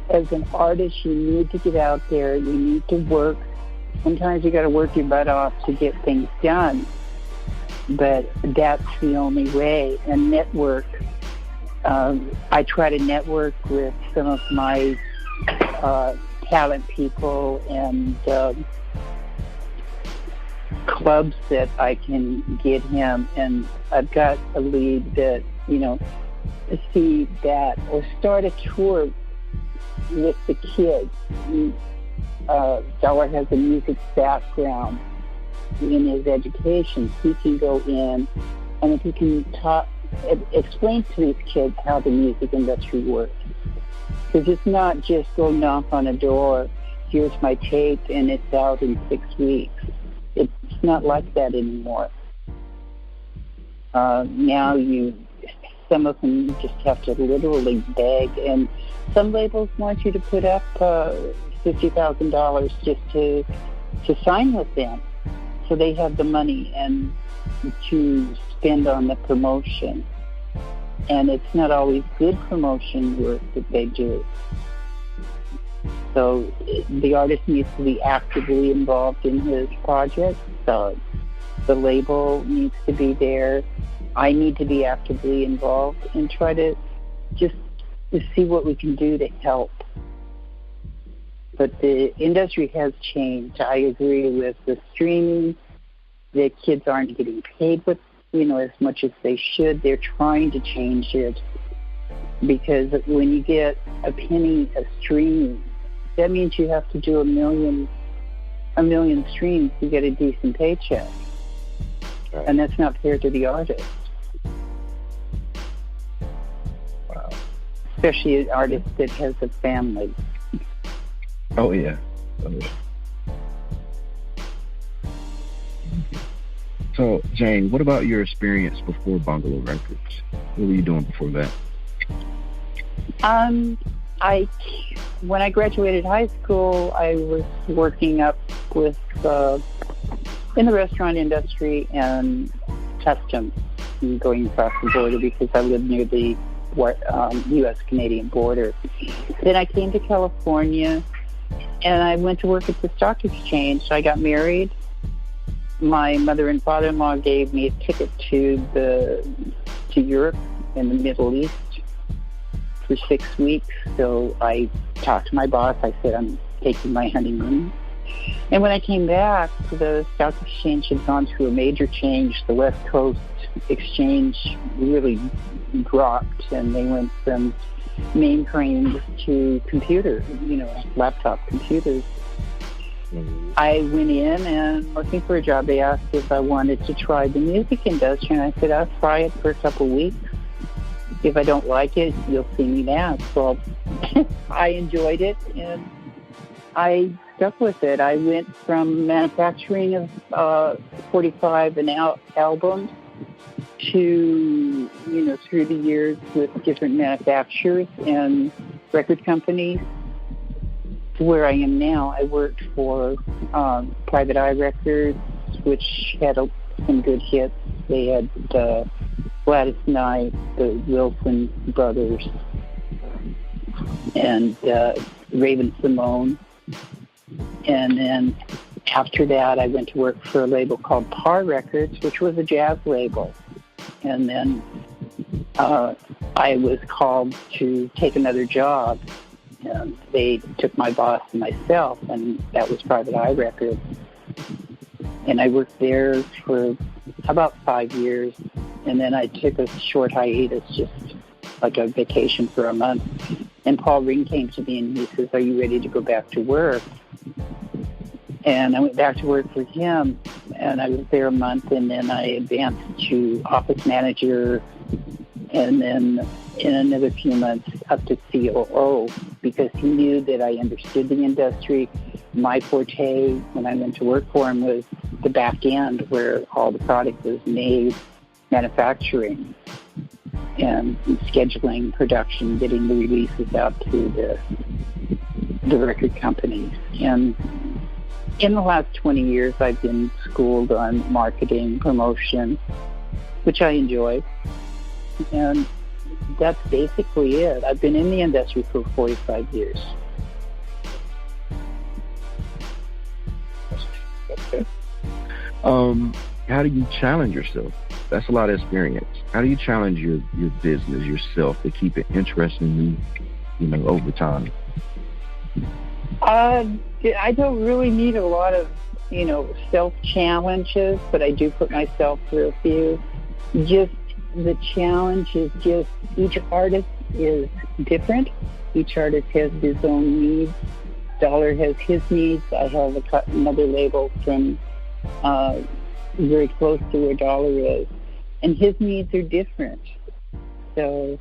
as an artist, you need to get out there. You need to work. Sometimes you got to work your butt off to get things done, but that's the only way. And network. I try to network with some of my talent people and clubs that I can get him. And I've got a lead that, you know, to see that, or start a tour with the kids. Dollar has a music background in his education. He can go in, and if he can explain to these kids how the music industry works. Because it's not just go knock on a door, here's my tape, and it's out in 6 weeks. It's not like that anymore. Now some of them just have to literally beg, and some labels want you to put up $50,000 just to sign with them, so they have the money and to spend on the promotion. And it's not always good promotion work that they do. So the artist needs to be actively involved in his project. So the label needs to be there. I need to be actively involved and try to just to see what we can do to help. But the industry has changed. I agree with the streaming. The kids aren't getting paid with, as much as they should. They're trying to change it, because when you get a penny a stream, that means you have to do a million streams to get a decent paycheck. Right. And that's not fair to the artist. Wow. Especially an artist that has a family. Oh, yeah. Oh, yeah. So, Jane, what about your experience before Bungalow Records? What were you doing before that? When I graduated high school, I was working up with in the restaurant industry and customs, going across the border because I lived near the U.S.-Canadian border. Then I came to California, and I went to work at the stock exchange. I got married. My mother and father-in-law gave me a ticket to Europe and the Middle East for 6 weeks. So I talked to my boss. I said, I'm taking my honeymoon. And when I came back, the stock exchange had gone through a major change. The West Coast exchange really dropped, and they went from mainframes to computers, laptop computers. I went in and looking for a job. They asked if I wanted to try the music industry, and I said, I'll try it for a couple of weeks. If I don't like it, you'll see me back. Well, I enjoyed it, and I stuck with it. I went from manufacturing of 45 and out albums to, through the years with different manufacturers and record companies to where I am now. I worked for Private Eye Records, which had some good hits. They had Gladys Knight, the Wilson brothers, and Raven Simone. And then after that, I went to work for a label called Par Records, which was a jazz label. And then I was called to take another job. And they took my boss and myself, and that was Private Eye Records. And I worked there for about 5 years. And then I took a short hiatus, just like a vacation for a month. And Paul Ring came to me and he says, are you ready to go back to work? And I went back to work for him, and I was there a month, and then I advanced to office manager, and then in another few months up to COO, because he knew that I understood the industry. My forte when I went to work for him was the back end, where all the product was made, manufacturing, and scheduling, production, getting the releases out to the record companies. And in the last 20 years, I've been schooled on marketing, promotion, which I enjoy. And that's basically it. I've been in the industry for 45 years. Okay. How do you challenge yourself? That's a lot of experience. How do you challenge your business, yourself, to keep it interesting, over time? I don't really need a lot of, self-challenges, but I do put myself through a few. Just the challenge is just each artist is different. Each artist has his own needs. Dollar has his needs. I have another label from very close to where Dollar is, and his needs are different. So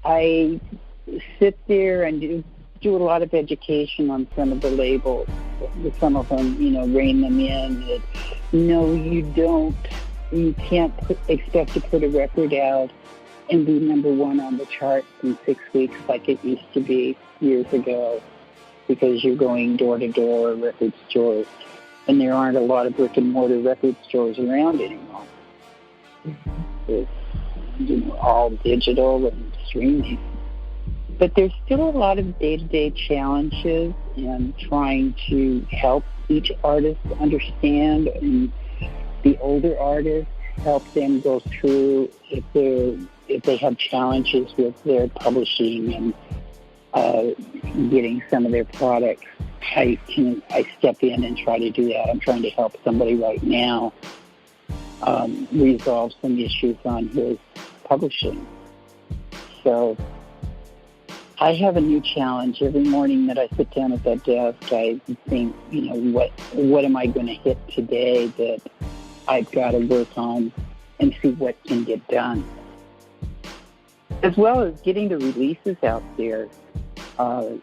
I sit there and do a lot of education on some of the labels. Some of them, rein them in. That, no, you don't. You can't expect to put a record out and be number one on the charts in 6 weeks like it used to be years ago, because you're going door to door record stores, and there aren't a lot of brick and mortar record stores around anymore. It's all digital and streaming. But there's still a lot of day-to-day challenges and trying to help each artist understand, and the older artists help them go through if they have challenges with their publishing and getting some of their products. I step in and try to do that. I'm trying to help somebody right now resolve some issues on his publishing. So I have a new challenge every morning that I sit down at that desk. I think, what am I going to hit today that I've got to work on and see what can get done. As well as getting the releases out there. We're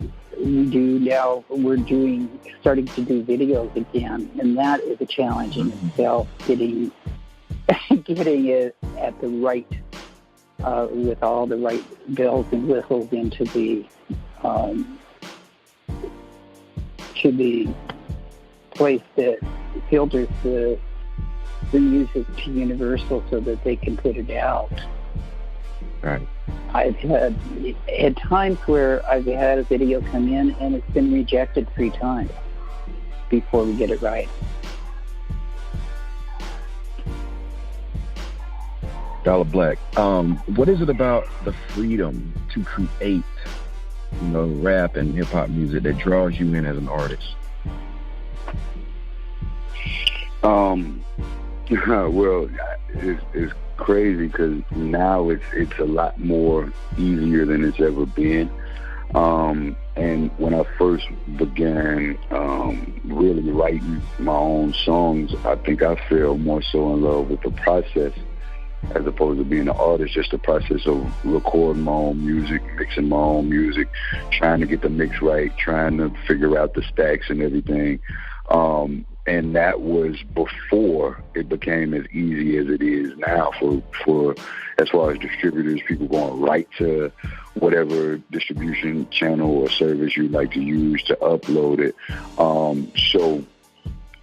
starting to do videos again, and that is a challenge in itself, getting it at the right, with all the right bells and whistles into the to the place that filters the music to Universal so that they can put it out. Right. I've had times where I've had a video come in and it's been rejected 3 times before we get it right. Dolla-Black, what is it about the freedom to create, rap and hip-hop music that draws you in as an artist? Well, it's crazy because now it's a lot more easier than it's ever been. And when I first began really writing my own songs, I think I fell more so in love with the process as opposed to being an artist, just the process of recording my own music, mixing my own music, trying to get the mix right, trying to figure out the stacks and everything. And that was before it became as easy as it is now for as far as distributors, people going right to whatever distribution channel or service you like to use to upload it. So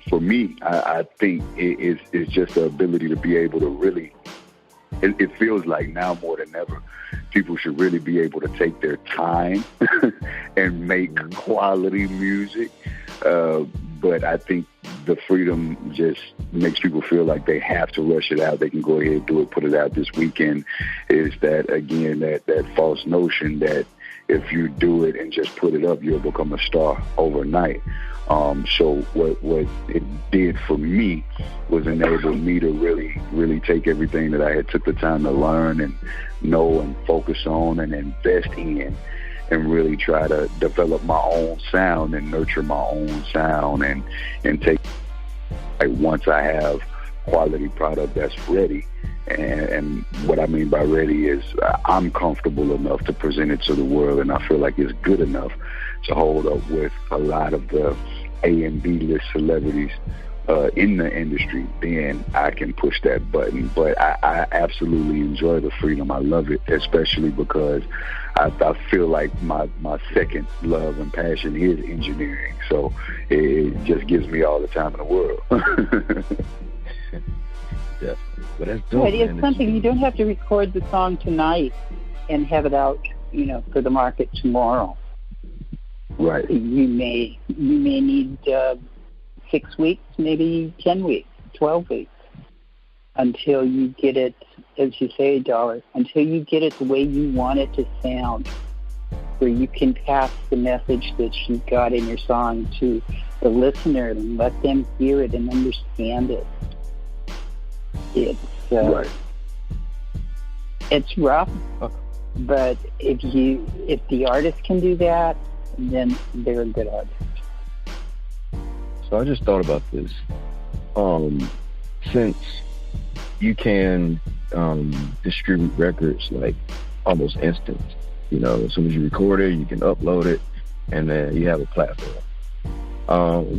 for me, I think it's just the ability to be able to really, it feels like now more than ever, people should really be able to take their time and make quality music. But I think the freedom just makes people feel like they have to rush it out. They can go ahead and do it, put it out this weekend. Is that, again, that false notion that if you do it and just put it up, you'll become a star overnight. So what it did for me was enable me to really take everything that I had took the time to learn and know and focus on and invest in, and really try to develop my own sound and nurture my own sound and take, like, once I have quality product that's ready. And what I mean by ready is I'm comfortable enough to present it to the world, and I feel like it's good enough to hold up with a lot of the A and B list celebrities in the industry. Then I can push that button. But I absolutely enjoy the freedom. I love it, especially because I feel like my second love and passion is engineering. So it just gives me all the time in the world. Definitely. But that's dope, right, it's man. something you don't have to record the song tonight and have it out, for the market tomorrow. Right. You may need 6 weeks, maybe 10 weeks, 12 weeks, until you get it, as you say, Dollar, until you get it the way you want it to sound, where you can pass the message that you got in your song to the listener and let them hear it and understand it. It's right. It's rough, but if the artist can do that, then they're a good artist. So I just thought about this. Since you can distribute records like almost instant, as soon as you record it, you can upload it, and then you have a platform.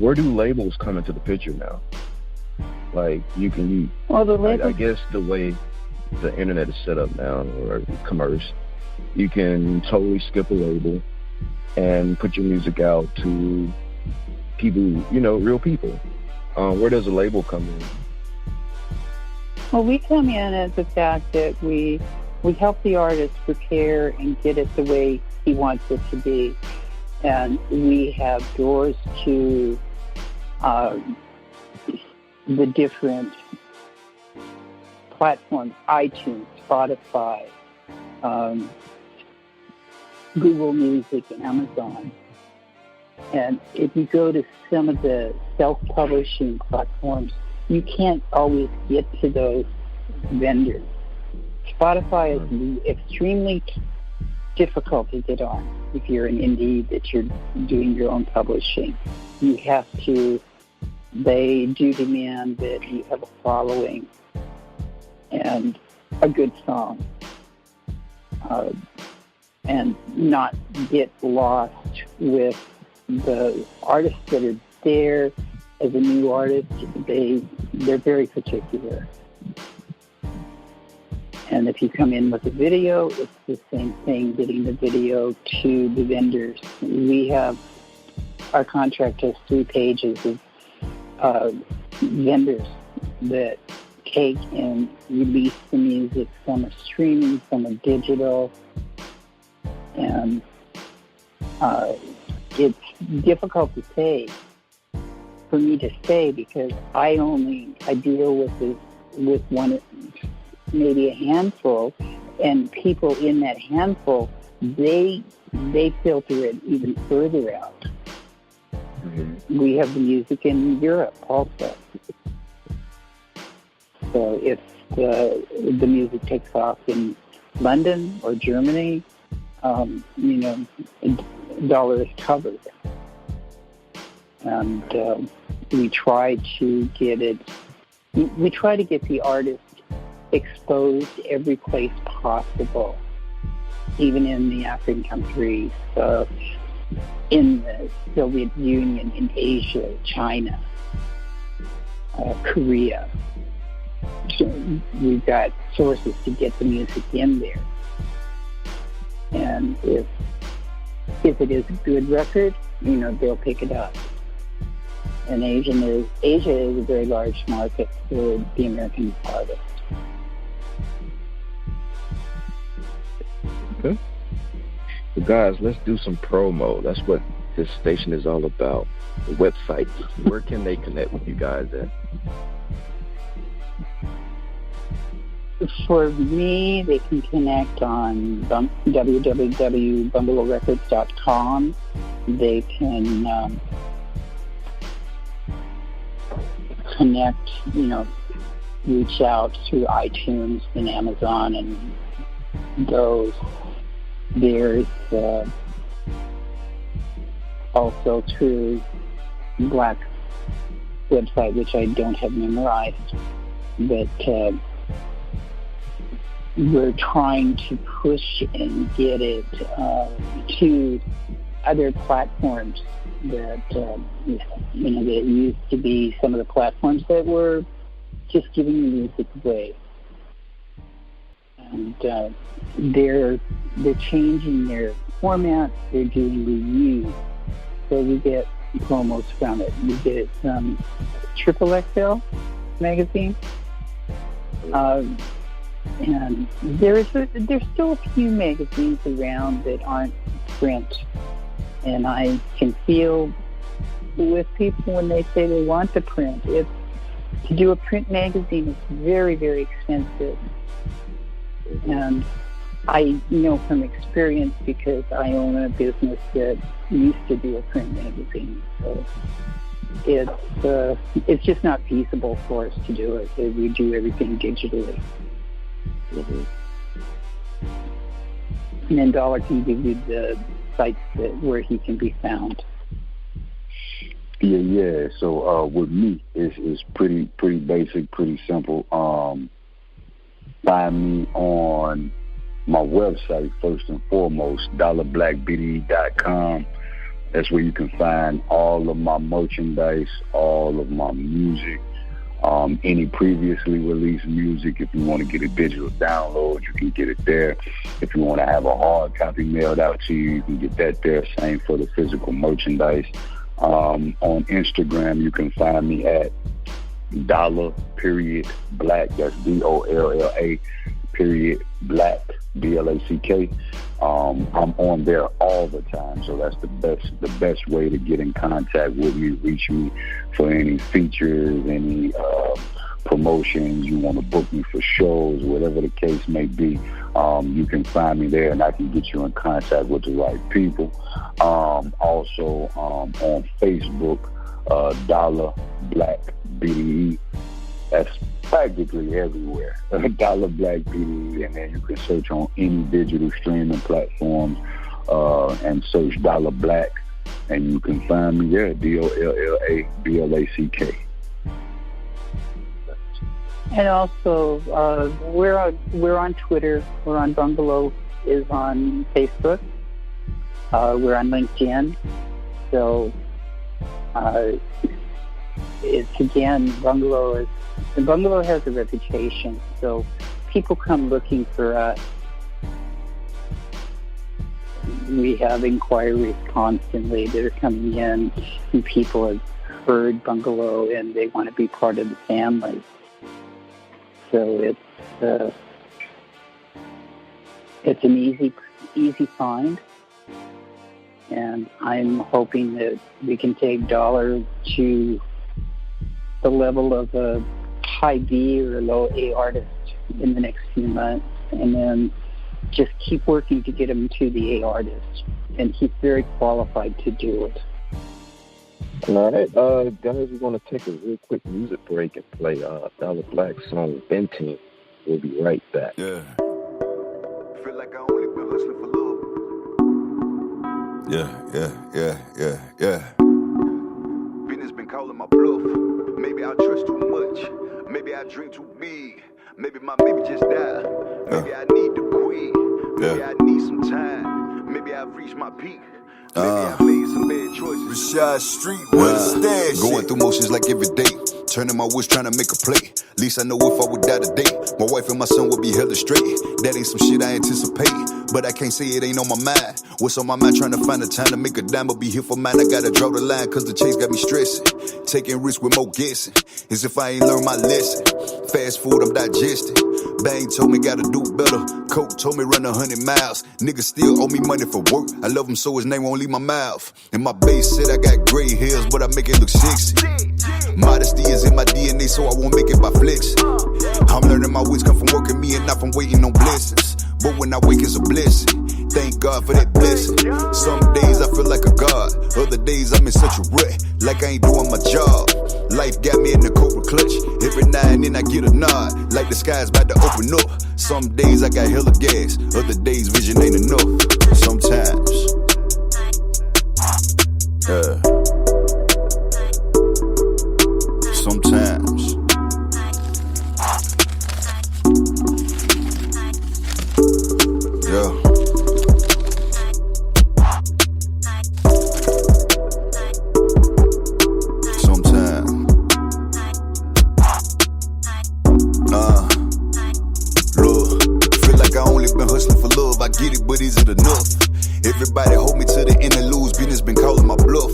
Where do labels come into the picture now? Like, you can, I guess the way the internet is set up now, or commerce, you can totally skip a label and put your music out to people, real people. Where does a label come in? Well, we come in as the fact that we help the artist prepare and get it the way he wants it to be. And we have doors to the different platforms, iTunes, Spotify, Google Music, and Amazon. And if you go to some of the self-publishing platforms, you can't always get to those vendors. Spotify is extremely difficult to get on if you're an indie that you're doing your own publishing. You have to, they do demand that you have a following and a good song. and not get lost with the artists that are there. As a new artist, they're very particular. And if you come in with a video, it's the same thing, getting the video to the vendors. Our contract has 3 pages of vendors that take and release the music. Some are streaming, some are digital. And it's difficult to say, for me to say, because I deal with one, maybe a handful, and people in that handful, they filter it even further out. Mm-hmm. We have the music in Europe also. So if the music takes off in London or Germany, dollar is covered. And we try to get the artist exposed every place possible, even in the African countries, in the Soviet Union, in Asia, China, Korea. So we've got sources to get the music in there. And if it is a good record, they'll pick it up. And Asia is a very large market for the American artist. Okay. So guys, let's do some promo. That's what this station is all about. The websites. Where can they connect with you guys at? For me, they can connect on www.bungalo-records.com. They can connect, reach out through iTunes and Amazon and those. There's also through Black's website, which I don't have memorized, but we're trying to push and get it to other platforms that, that used to be some of the platforms that were just giving the music away. And they're changing their format. They're doing reviews. So we get promos from it. We get Triple XL magazine. And there's still a few magazines around that aren't print. And I can feel with people when they say they want to print. To do a print magazine is very, very expensive. And I know from experience, because I own a business that used to do a print magazine. So it's just not feasible for us to do it. We do everything digitally. Mm-hmm. And then Dollar can give you the sites where he can be found. Yeah. So with me, it's pretty basic, pretty simple. Find me on my website first and foremost, dolla-black-entertainment.com. That's where you can find all of my merchandise, all of my music, any previously released music. If you want to get a digital download, you can get it there. If you want to have a hard copy mailed out to you, you can get that there. Same for the physical merchandise. On Instagram, you can find me at $.black. That's $DOLLA. BLACK. I'm on there all the time, so that's the best way to get in contact with me, reach me for any features, any promotions, you want to book me for shows, whatever the case may be. You can find me there, and I can get you in contact with the right people. Also on Facebook, $.black-BDE. That's practically everywhere. $.black-BDE, and then you can search on any digital streaming platforms and search $.black, and you can find me there, DOLLABLACK. And also, we're on Twitter. We're on Bungalo is on Facebook. We're on LinkedIn. So it's again, the bungalow has a reputation. So people come looking for us. We have inquiries constantly that are coming in, and people have heard bungalow and they want to be part of the family. So it's an easy find, and I'm hoping that we can take Dollar to the level of a high B or low A artist in the next few months, and then just keep working to get him to the A artist. And he's very qualified to do it. All right, guys, we're going to take a real quick music break and play Dolla-Black's song Venting. We'll be right back. Yeah. Feel like I only been hustling for love. Yeah. Business been calling my bluff. Maybe I trust too much. Maybe I dream too big. Maybe my baby just died. Maybe I need to quit. Maybe I need some time. Maybe I've reached my peak. Maybe I made some bad choices. Rashad Street, where the stash? Going through motions like every day. Turning my wish, trying to make a play. Least I know if I would die today, my wife and my son would be hella straight. That ain't some shit I anticipate, but I can't say it ain't on my mind. What's on my mind? Trying to find the time to make a dime or be here for mine. I gotta draw the line, cause the chase got me stressing. Taking risks with more guessing, as if I ain't learned my lesson. Fast food, I'm digesting. Bang told me gotta do better. Coke told me run 100 miles. Niggas still owe me money for work. I love him so his name won't leave my mouth. And my base said I got gray hairs, but I make it look sexy. Modesty is in my DNA, so I won't make it by flexing. I'm learning my wits come from working me and not from waiting on blessings. But when I wake, it's a blessing. Thank God for that blessing. Some days I feel like a god. Other days I'm in such a rut, like I ain't doing my job. Life got me in the cobra clutch. Every now and then I get a nod, like the sky's about to open up. Some days I got hella gas. Other days vision ain't enough. Sometimes. Sometimes. Yeah. Sometimes. Look, feel like I only been hustling for love. I get it, but is it enough? Everybody hold me to the end and lose. Business been calling my bluff.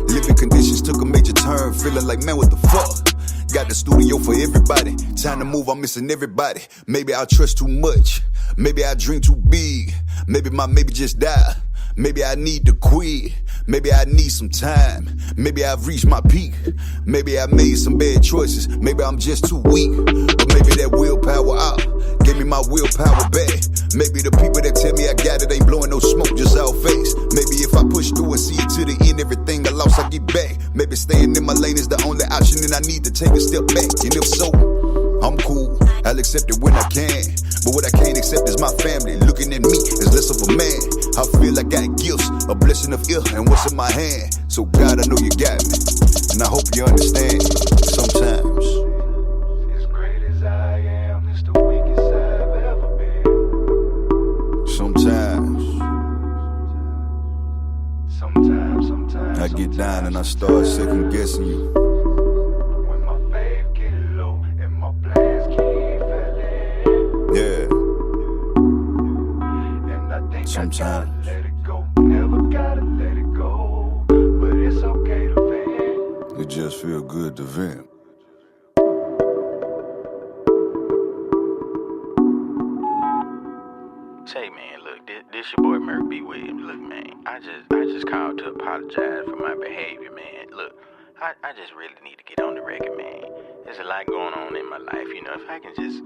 Living conditions took a major turn. Feeling like, man, what the fuck? Got the studio for everybody. Time to move, I'm missing everybody. Maybe I trust too much. Maybe I dream too big. Maybe my maybe just died. Maybe I need to quit. Maybe I need some time. Maybe I've reached my peak. Maybe I made some bad choices. Maybe I'm just too weak. But maybe that willpower out gave me my willpower back. Maybe the people that tell me I got it ain't blowing no smoke, just out face. Maybe if I push through and see it to the end, everything I lost I get back. Maybe staying in my lane is the only option and I need to take a step back. And if so, I'm cool, I'll accept it when I can. But what I can't accept is my family looking at me as less of a man. I feel I got gifts, a blessing of ill and what's in my hand. So God, I know you got me, and I hope you understand. Sometimes, as great as I am, it's the weakest I've ever been. Sometimes I get down and I start second guessing you. Sometimes let it go, never gotta let it go, but it's okay to vent. It just feel good to vent. Say, man, look, this your boy Murph B. Williams. Look, man, I just called to apologize for my behavior, man. Look, I just really need to get on the record, man. There's a lot going on in my life, you know. If I can just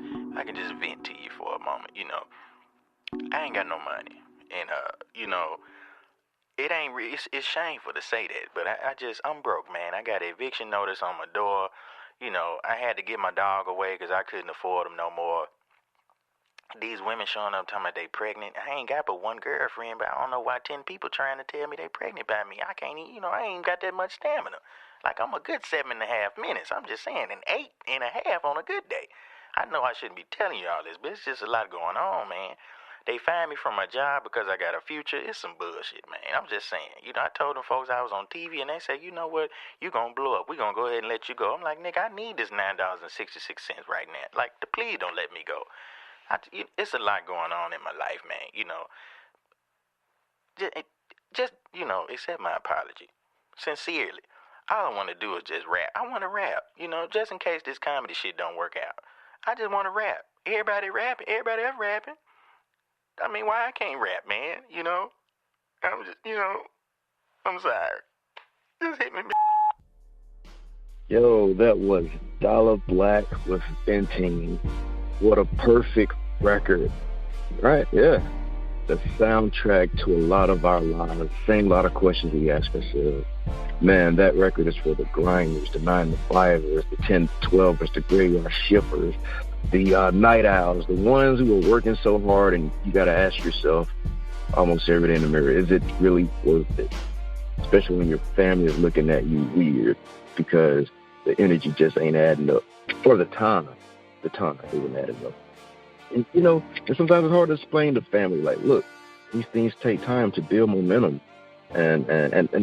vent to you for a moment, you know. I ain't got no money. And, you know, it's shameful to say that, but I'm broke, man. I got an eviction notice on my door. You know, I had to get my dog away because I couldn't afford him no more. These women showing up talking about they pregnant. I ain't got but one girlfriend, but I don't know why 10 people trying to tell me they pregnant by me. I can't even, you know, I ain't got that much stamina. Like, I'm a good 7.5 minutes. I'm just saying, an 8.5 on a good day. I know I shouldn't be telling you all this, but it's just a lot going on, man. they fired me from my job because I got a future. It's some bullshit, man. I'm just saying. I told them folks I was on TV, and they said, you know what? You gonna blow up. We gonna go ahead and let you go. I'm like, nigga, I need this $9.66 right now. Like, please don't let me go. It's a lot going on in my life, man. Just accept my apology. Sincerely. All I want to do is just rap. I want to rap, just in case this comedy shit don't work out. I just want to rap. Everybody rapping. Everybody else rapping. I mean, why I can't rap, man? I'm just, I'm sorry. Just hit me. Yo, that was Dolla-Black with Venting. What a perfect record. Right, yeah. The soundtrack to a lot of our lives. Same lot of questions we ask ourselves. Man, that record is for the grinders, the 9-to-5ers, the 10-to-12ers, the graveyard shifters, the night owls, the ones who are working so hard, and you got to ask yourself almost every day in the mirror, is it really worth it? Especially when your family is looking at you weird because the energy just ain't adding up. Or the time isn't adding up. And, and sometimes it's hard to explain to family, like, look, these things take time to build momentum. And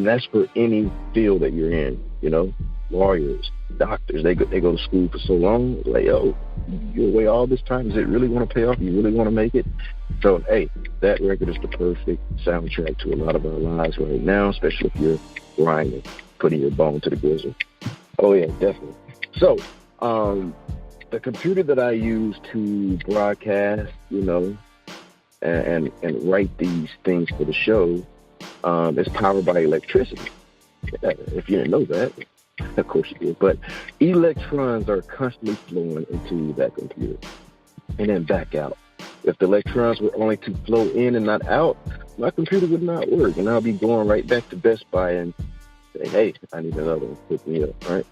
that's for any field that you're in, lawyers, doctors, they go to school for so long, like, yo, you're away all this time. Does it really want to pay off? You really want to make it? So, hey, that record is the perfect soundtrack to a lot of our lives right now, especially if you're grinding, putting your bone to the grizzle. Oh, yeah, definitely. So, the computer that I use to broadcast, and write these things for the show, is powered by electricity. If you didn't know that, of course you did. But electrons are constantly flowing into that computer and then back out. If the electrons were only to flow in and not out, my computer would not work, and I'll be going right back to Best Buy and say, hey, I need another one, pick me up, right?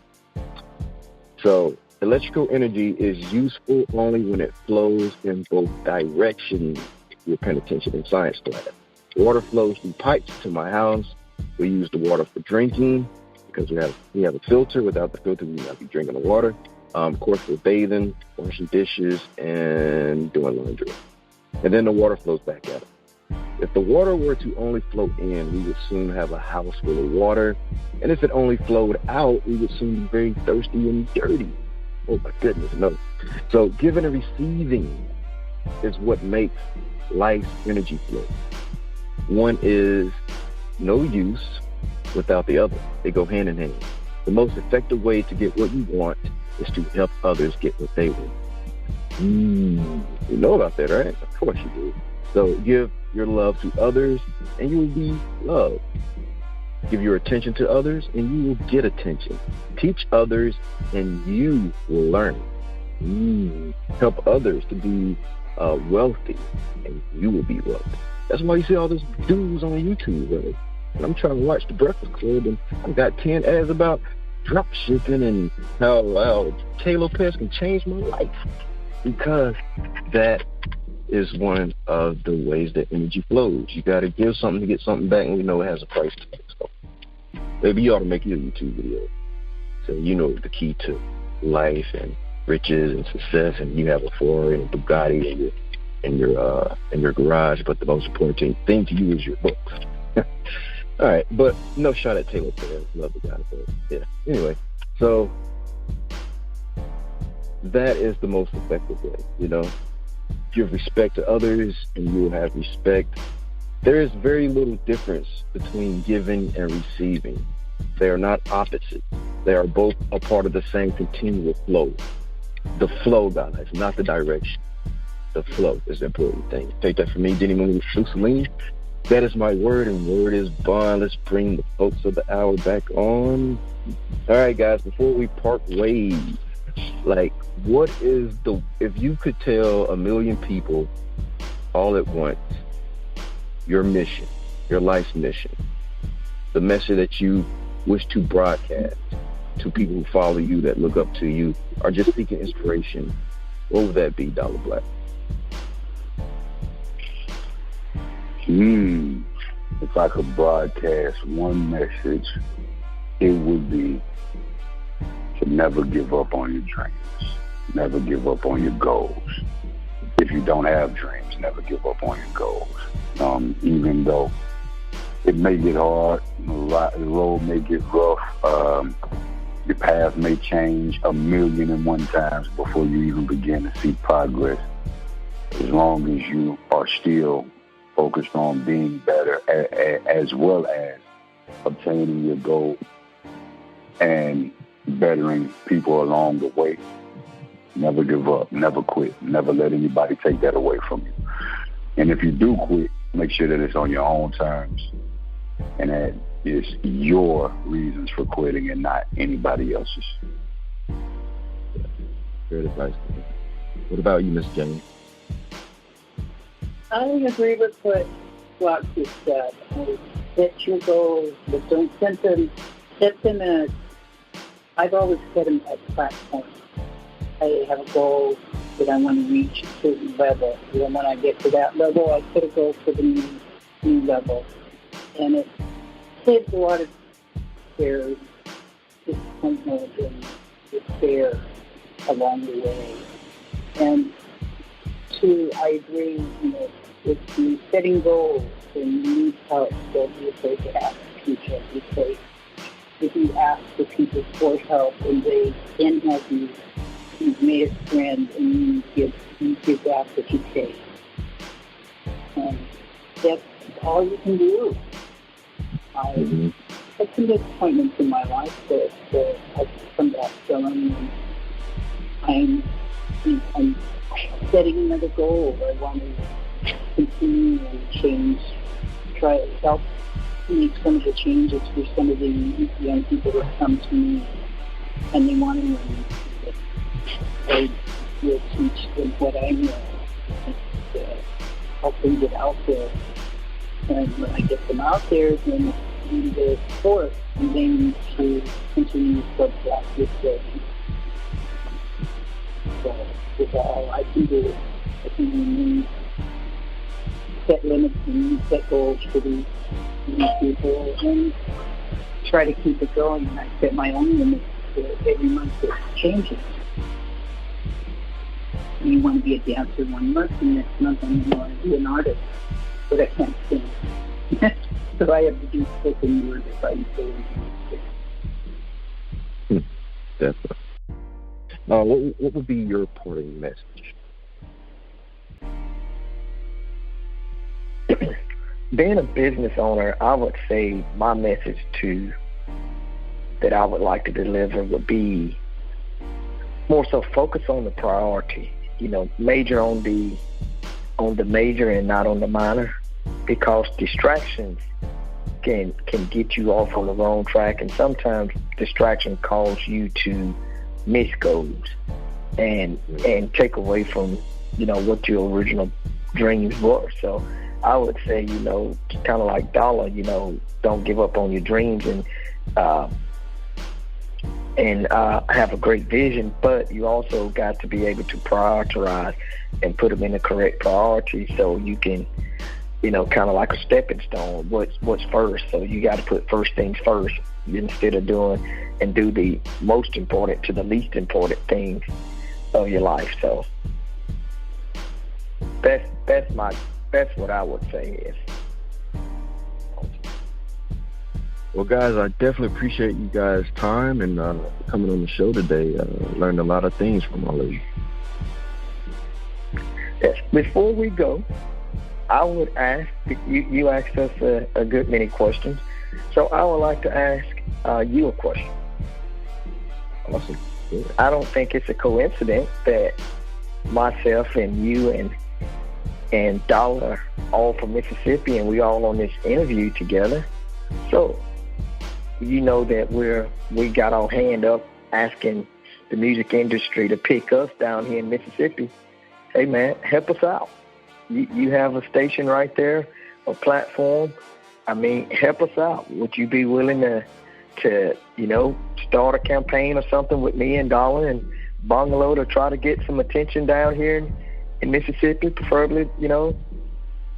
So electrical energy is useful only when it flows in both directions. If you're paying attention in science class. Water flows through pipes to my house. We use the water for drinking because we have a filter. Without the filter, we would not be drinking the water. Of course, for bathing, washing dishes, and doing laundry. And then the water flows back out. If the water were to only flow in, we would soon have a house full of water. And if it only flowed out, we would soon be very thirsty and dirty. Oh my goodness, no. So giving and receiving is what makes life's energy flow. One is no use without the other. They go hand in hand. The most effective way to get what you want is to help others get what they want. You know about that, right? Of course you do. So give your love to others and you will be loved. Give your attention to others and you will get attention. Teach others and you will learn. Help others to be wealthy and you will be wealthy. That's why you see all these dudes on YouTube, right? And I'm trying to watch The Breakfast Club and I've got 10 ads about drop shipping and how Tay Lopez can change my life. Because that is one of the ways that energy flows. You got to give something to get something back, and we know it has a price to pay. So maybe you ought to make your YouTube video. So you know the key to life and riches and success, and you have a Ferrari and a Bugatti in your garage, but the most important thing to you is your books. All right, but no shot at Taylor Perez. Love the guy, but yeah. Anyway, so that is the most effective way, Give respect to others and you will have respect. There is very little difference between giving and receiving. They are not opposites. They are both a part of the same continual flow. The flow, guys, not the direction. The flow is the important thing. Take that from me, Denny Mussolini. That is my word, and word is bond. Let's bring the folks of the hour back on. All right, guys, before we part ways, what is if you could tell 1 million people all at once your mission, your life's mission, the message that you wish to broadcast to people who follow you, that look up to you, or just seeking inspiration, what would that be, Dollar Black? If I could broadcast one message, it would be to never give up on your dreams. Never give up on your goals. If if you don't have dreams, never give up on your goals. Even though it may get hard, the road may get rough, your path may change 1,000,001 times before you even begin to see progress. As long as you are still focused on being better, as well as obtaining your goal and bettering people along the way. Never give up, never quit, never let anybody take that away from you. And if you do quit, make sure that it's on your own terms and that it's your reasons for quitting and not anybody else's. Great advice. What about you, Miss Jane? I agree with what Roxy said. Set your goals, but don't set them at, I've always set them at platforms. I have a goal that I want to reach a certain level. And then when I get to that level, I set a goal for the new level. And it saves a lot of fear, disappointment, and despair along the way. And two, I agree, if you're setting goals, then you need help. Don't be afraid to ask people, because if you ask the people for help and they can help you, you've made a friend, and you give back what you take. And that's all you can do. I had some disappointments in my life, but I've come back from, and I'm setting another goal. I want to continue and change, try to help make some of the changes for some of the young people that come to me, and they want to learn. I will teach them what I know and help them get out there. And when I get them out there, then I need their support, and they need to continue to practice this. So that's all I can do. I can set limits and set goals for these people and try to keep it going. And I set my own limits every month. It changes. You want to be a dancer one month, and next month I'm going to be an artist, but I can't sing. So I have to do spoken word if I sing. Definitely. What would be your parting message? Being a business owner, I would say my message that I would like to deliver would be more so focus on the priority. Major on the major and not on the minor, because distractions can get you off on the wrong track, and sometimes distraction causes you to miss goals and take away from what your original dreams were. So I would say kind of like Dollar, don't give up on your dreams and have a great vision, but you also got to be able to prioritize and put them in the correct priority so you can, kind of like a stepping stone, what's first. So you got to put first things first instead of do the most important to the least important things of your life. So that's what I would say is. Well, guys, I definitely appreciate you guys' time and coming on the show today. Learned a lot of things from all of you. Yes. Before we go, I would ask, you asked us a good many questions, so I would like to ask you a question. Awesome. Good. I don't think it's a coincidence that myself and you and Dollar all from Mississippi, and we all on this interview together. So that we got our hand up asking the music industry to pick us down here in Mississippi. Hey man, help us out. You have a station right there, a platform. I mean, help us out. Would you be willing to start a campaign or something with me and Dollar and Bungalow to try to get some attention down here in Mississippi, preferably,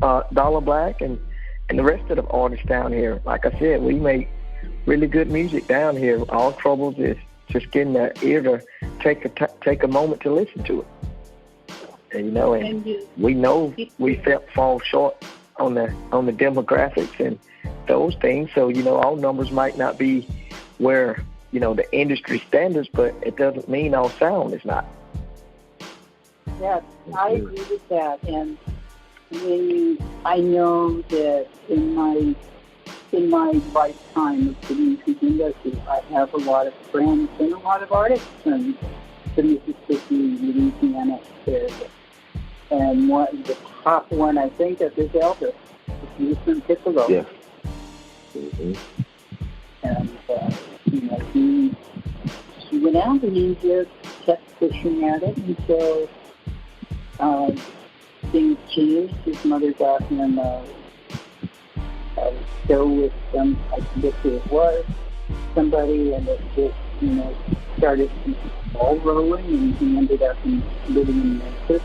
Dollar Black and the rest of the artists down here? Like I said, we make really good music down here. All troubles is just getting the ear to take a moment to listen to it. And, we know we fall short on the demographics and those things. So, all numbers might not be where, the industry standards, but it doesn't mean our sound is not. Yes, I agree with that. And I know that in my lifetime of the music industry, I have a lot of friends and a lot of artists in the Mississippi, Louisiana area. And the top one I think of is Elvis, Houston Piccolo. Yeah. Mm-hmm. And he went out and he just kept pushing at it until things changed. His mother got him a show with some, I forget who it was, somebody, and it just, started all rolling, and he ended up living in Memphis.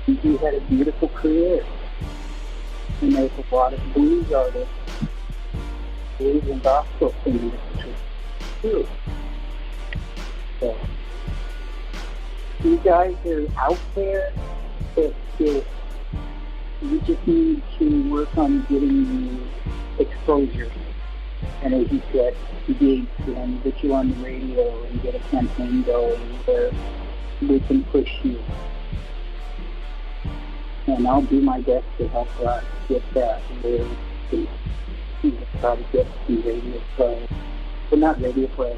And he had a beautiful career. And there's a lot of blues artists, blues and gospel singers too. So, you guys are out there, but you just need to work on getting the exposure. And as you said, gigs and get you on the radio and get a campaign going where we can push you. And I'll do my best to help get that. Where to try to get some radio play. But not radio play,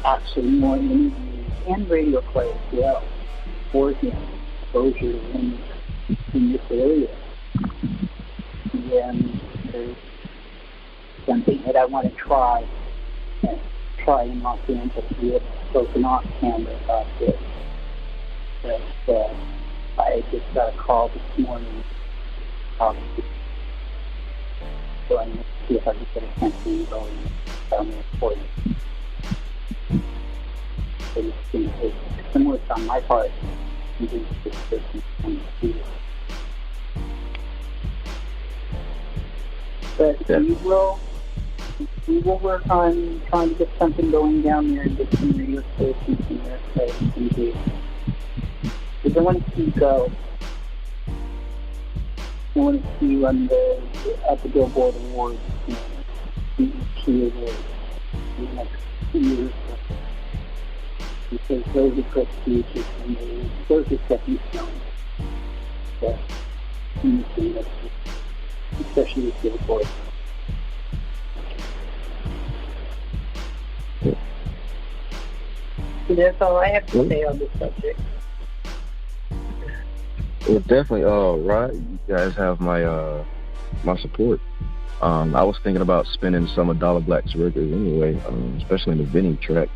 actually more interviews and radio play as well for him, exposure in this area. And there's something that I want to try in Los Angeles with spoken off camera about this. But I just got a call this morning. So I'm going to see if I can get a campaign going down there for you. It's similar on my part. But we will work on trying to get something going down there and get some radio stations and their place and do. Because I want to see you go. I want to see you at the Billboard Awards each year in the next 2 years. Because those are prestigious and those are stepping stones. In this industry, especially with Billboard. So that's all I have to say on this subject. Well, definitely, Rod, you guys have my support. I was thinking about spinning some of Dolla-Black's records anyway, especially in the Vinny track.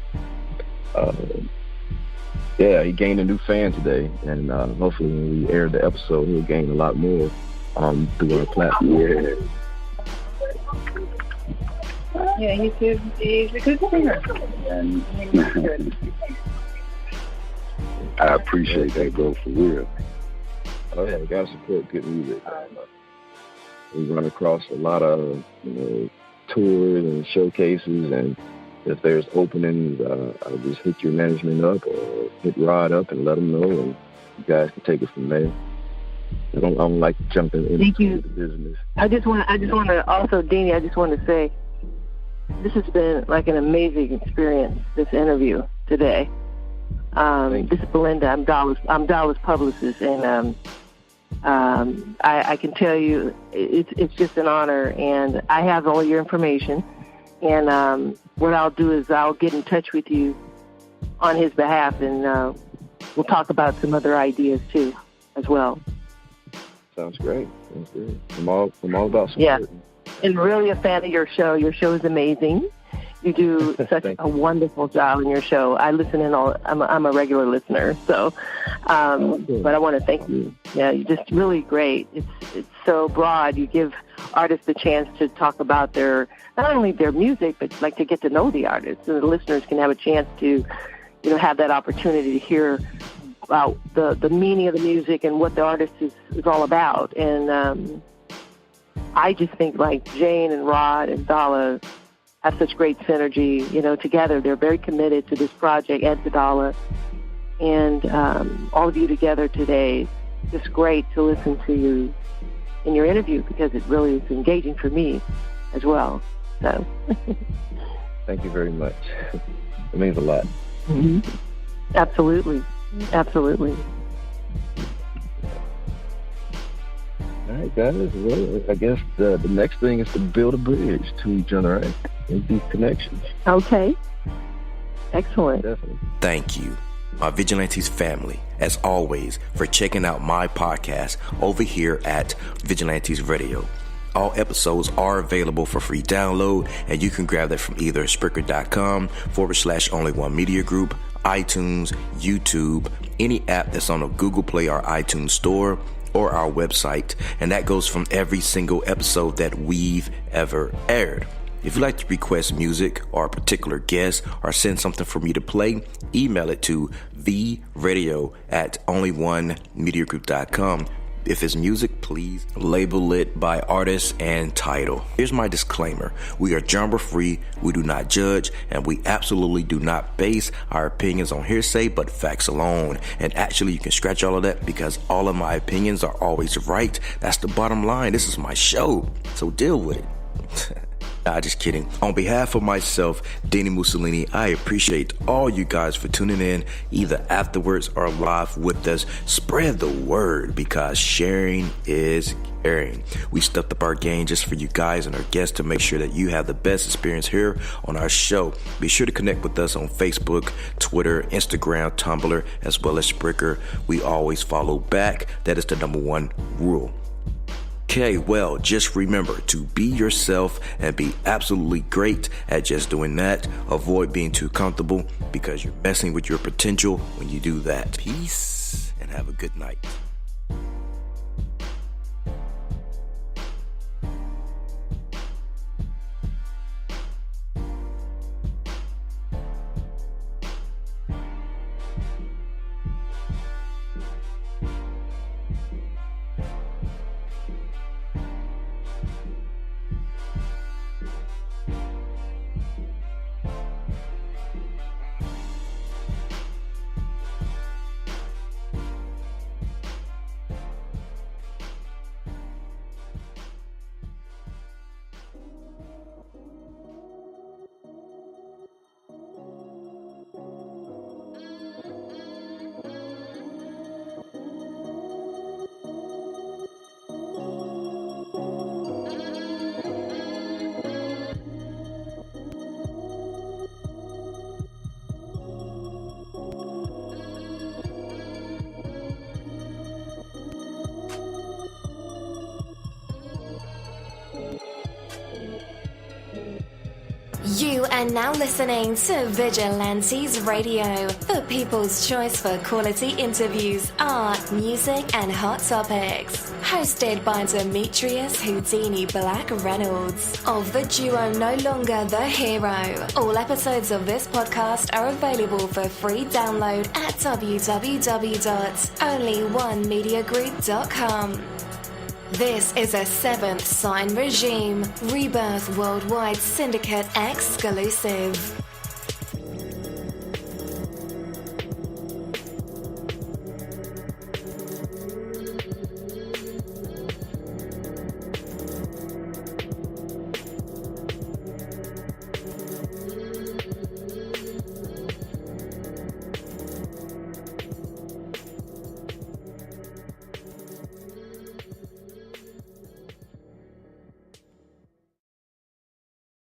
Yeah, he gained a new fan today, and hopefully when we air the episode, he'll gain a lot more through our platform. Yeah, he's a good singer. I appreciate that, bro, for real. Oh yeah, we gotta support good music. We run across a lot of tours and showcases, and if there's openings, I'll just hit your management up or hit Rod up and let them know, and you guys can take it from there. I don't like jumping into the business. I just want to also, Deanie, I just want to say, this has been like an amazing experience, this interview today. This is Belinda. I'm Dolla's publicist, and I can tell you it's just an honor, and I have all your information, and what I'll do is I'll get in touch with you on his behalf, and we'll talk about some other ideas too as well. Sounds great. I'm all about support. Yeah, and really a fan of your show. Your show is amazing. You do such a wonderful job in your show. I listen in all. I'm a regular listener. So, but I want to thank you. Yeah, you're just really great. It's so broad. You give artists the chance to talk about not only their music, but like to get to know the artists, so the listeners can have a chance to, have that opportunity to hear about the meaning of the music and what the artist is all about. And I just think like Jane and Rod and Dolla have such great synergy, together. They're very committed to this project and to Dolla. and all of you together today. Just great to listen to you in your interview because it really is engaging for me as well. So, thank you very much. It means a lot. Mm-hmm. Absolutely. All right, guys. Well, I guess the next thing is to build a bridge to each other, right? Make these connections. Okay. Excellent. Definitely. Thank you, my Vigilantes family, as always, for checking out my podcast over here at Vigilantes Radio. All episodes are available for free download, and you can grab that from either Spreaker.com/only1media group, iTunes, YouTube, any app that's on a Google Play or iTunes store, or our website, and that goes from every single episode that we've ever aired. If you'd like to request music or a particular guest or send something for me to play, email it to vradio@only1mediagroup.com. If it's music, please label it by artist and title. Here's my disclaimer. We are genre free, we do not judge, and we absolutely do not base our opinions on hearsay but facts alone. And actually, you can scratch all of that because all of my opinions are always right. That's the bottom line. This is my show, so deal with it. Nah, just kidding. On behalf of myself, Danny Mussolini, I appreciate all you guys for tuning in, either afterwards or live with us. Spread the word because sharing is caring. We stepped up our game just for you guys and our guests to make sure that you have the best experience here on our show. Be sure to connect with us on Facebook, Twitter, Instagram, Tumblr, as well as Spreaker. We always follow back. That is the number one rule. Okay, well, just remember to be yourself and be absolutely great at just doing that. Avoid being too comfortable because you're messing with your potential when you do that. Peace and have a good night. You are now listening to Vigilantes Radio, the people's choice for quality interviews, art, music, and hot topics. Hosted by Demetrius Houdini Black Reynolds of the duo No Longer the Hero. All episodes of this podcast are available for free download at www.onlyonemediagroup.com. This is a Seventh Sign Regime Rebirth Worldwide Syndicate exclusive.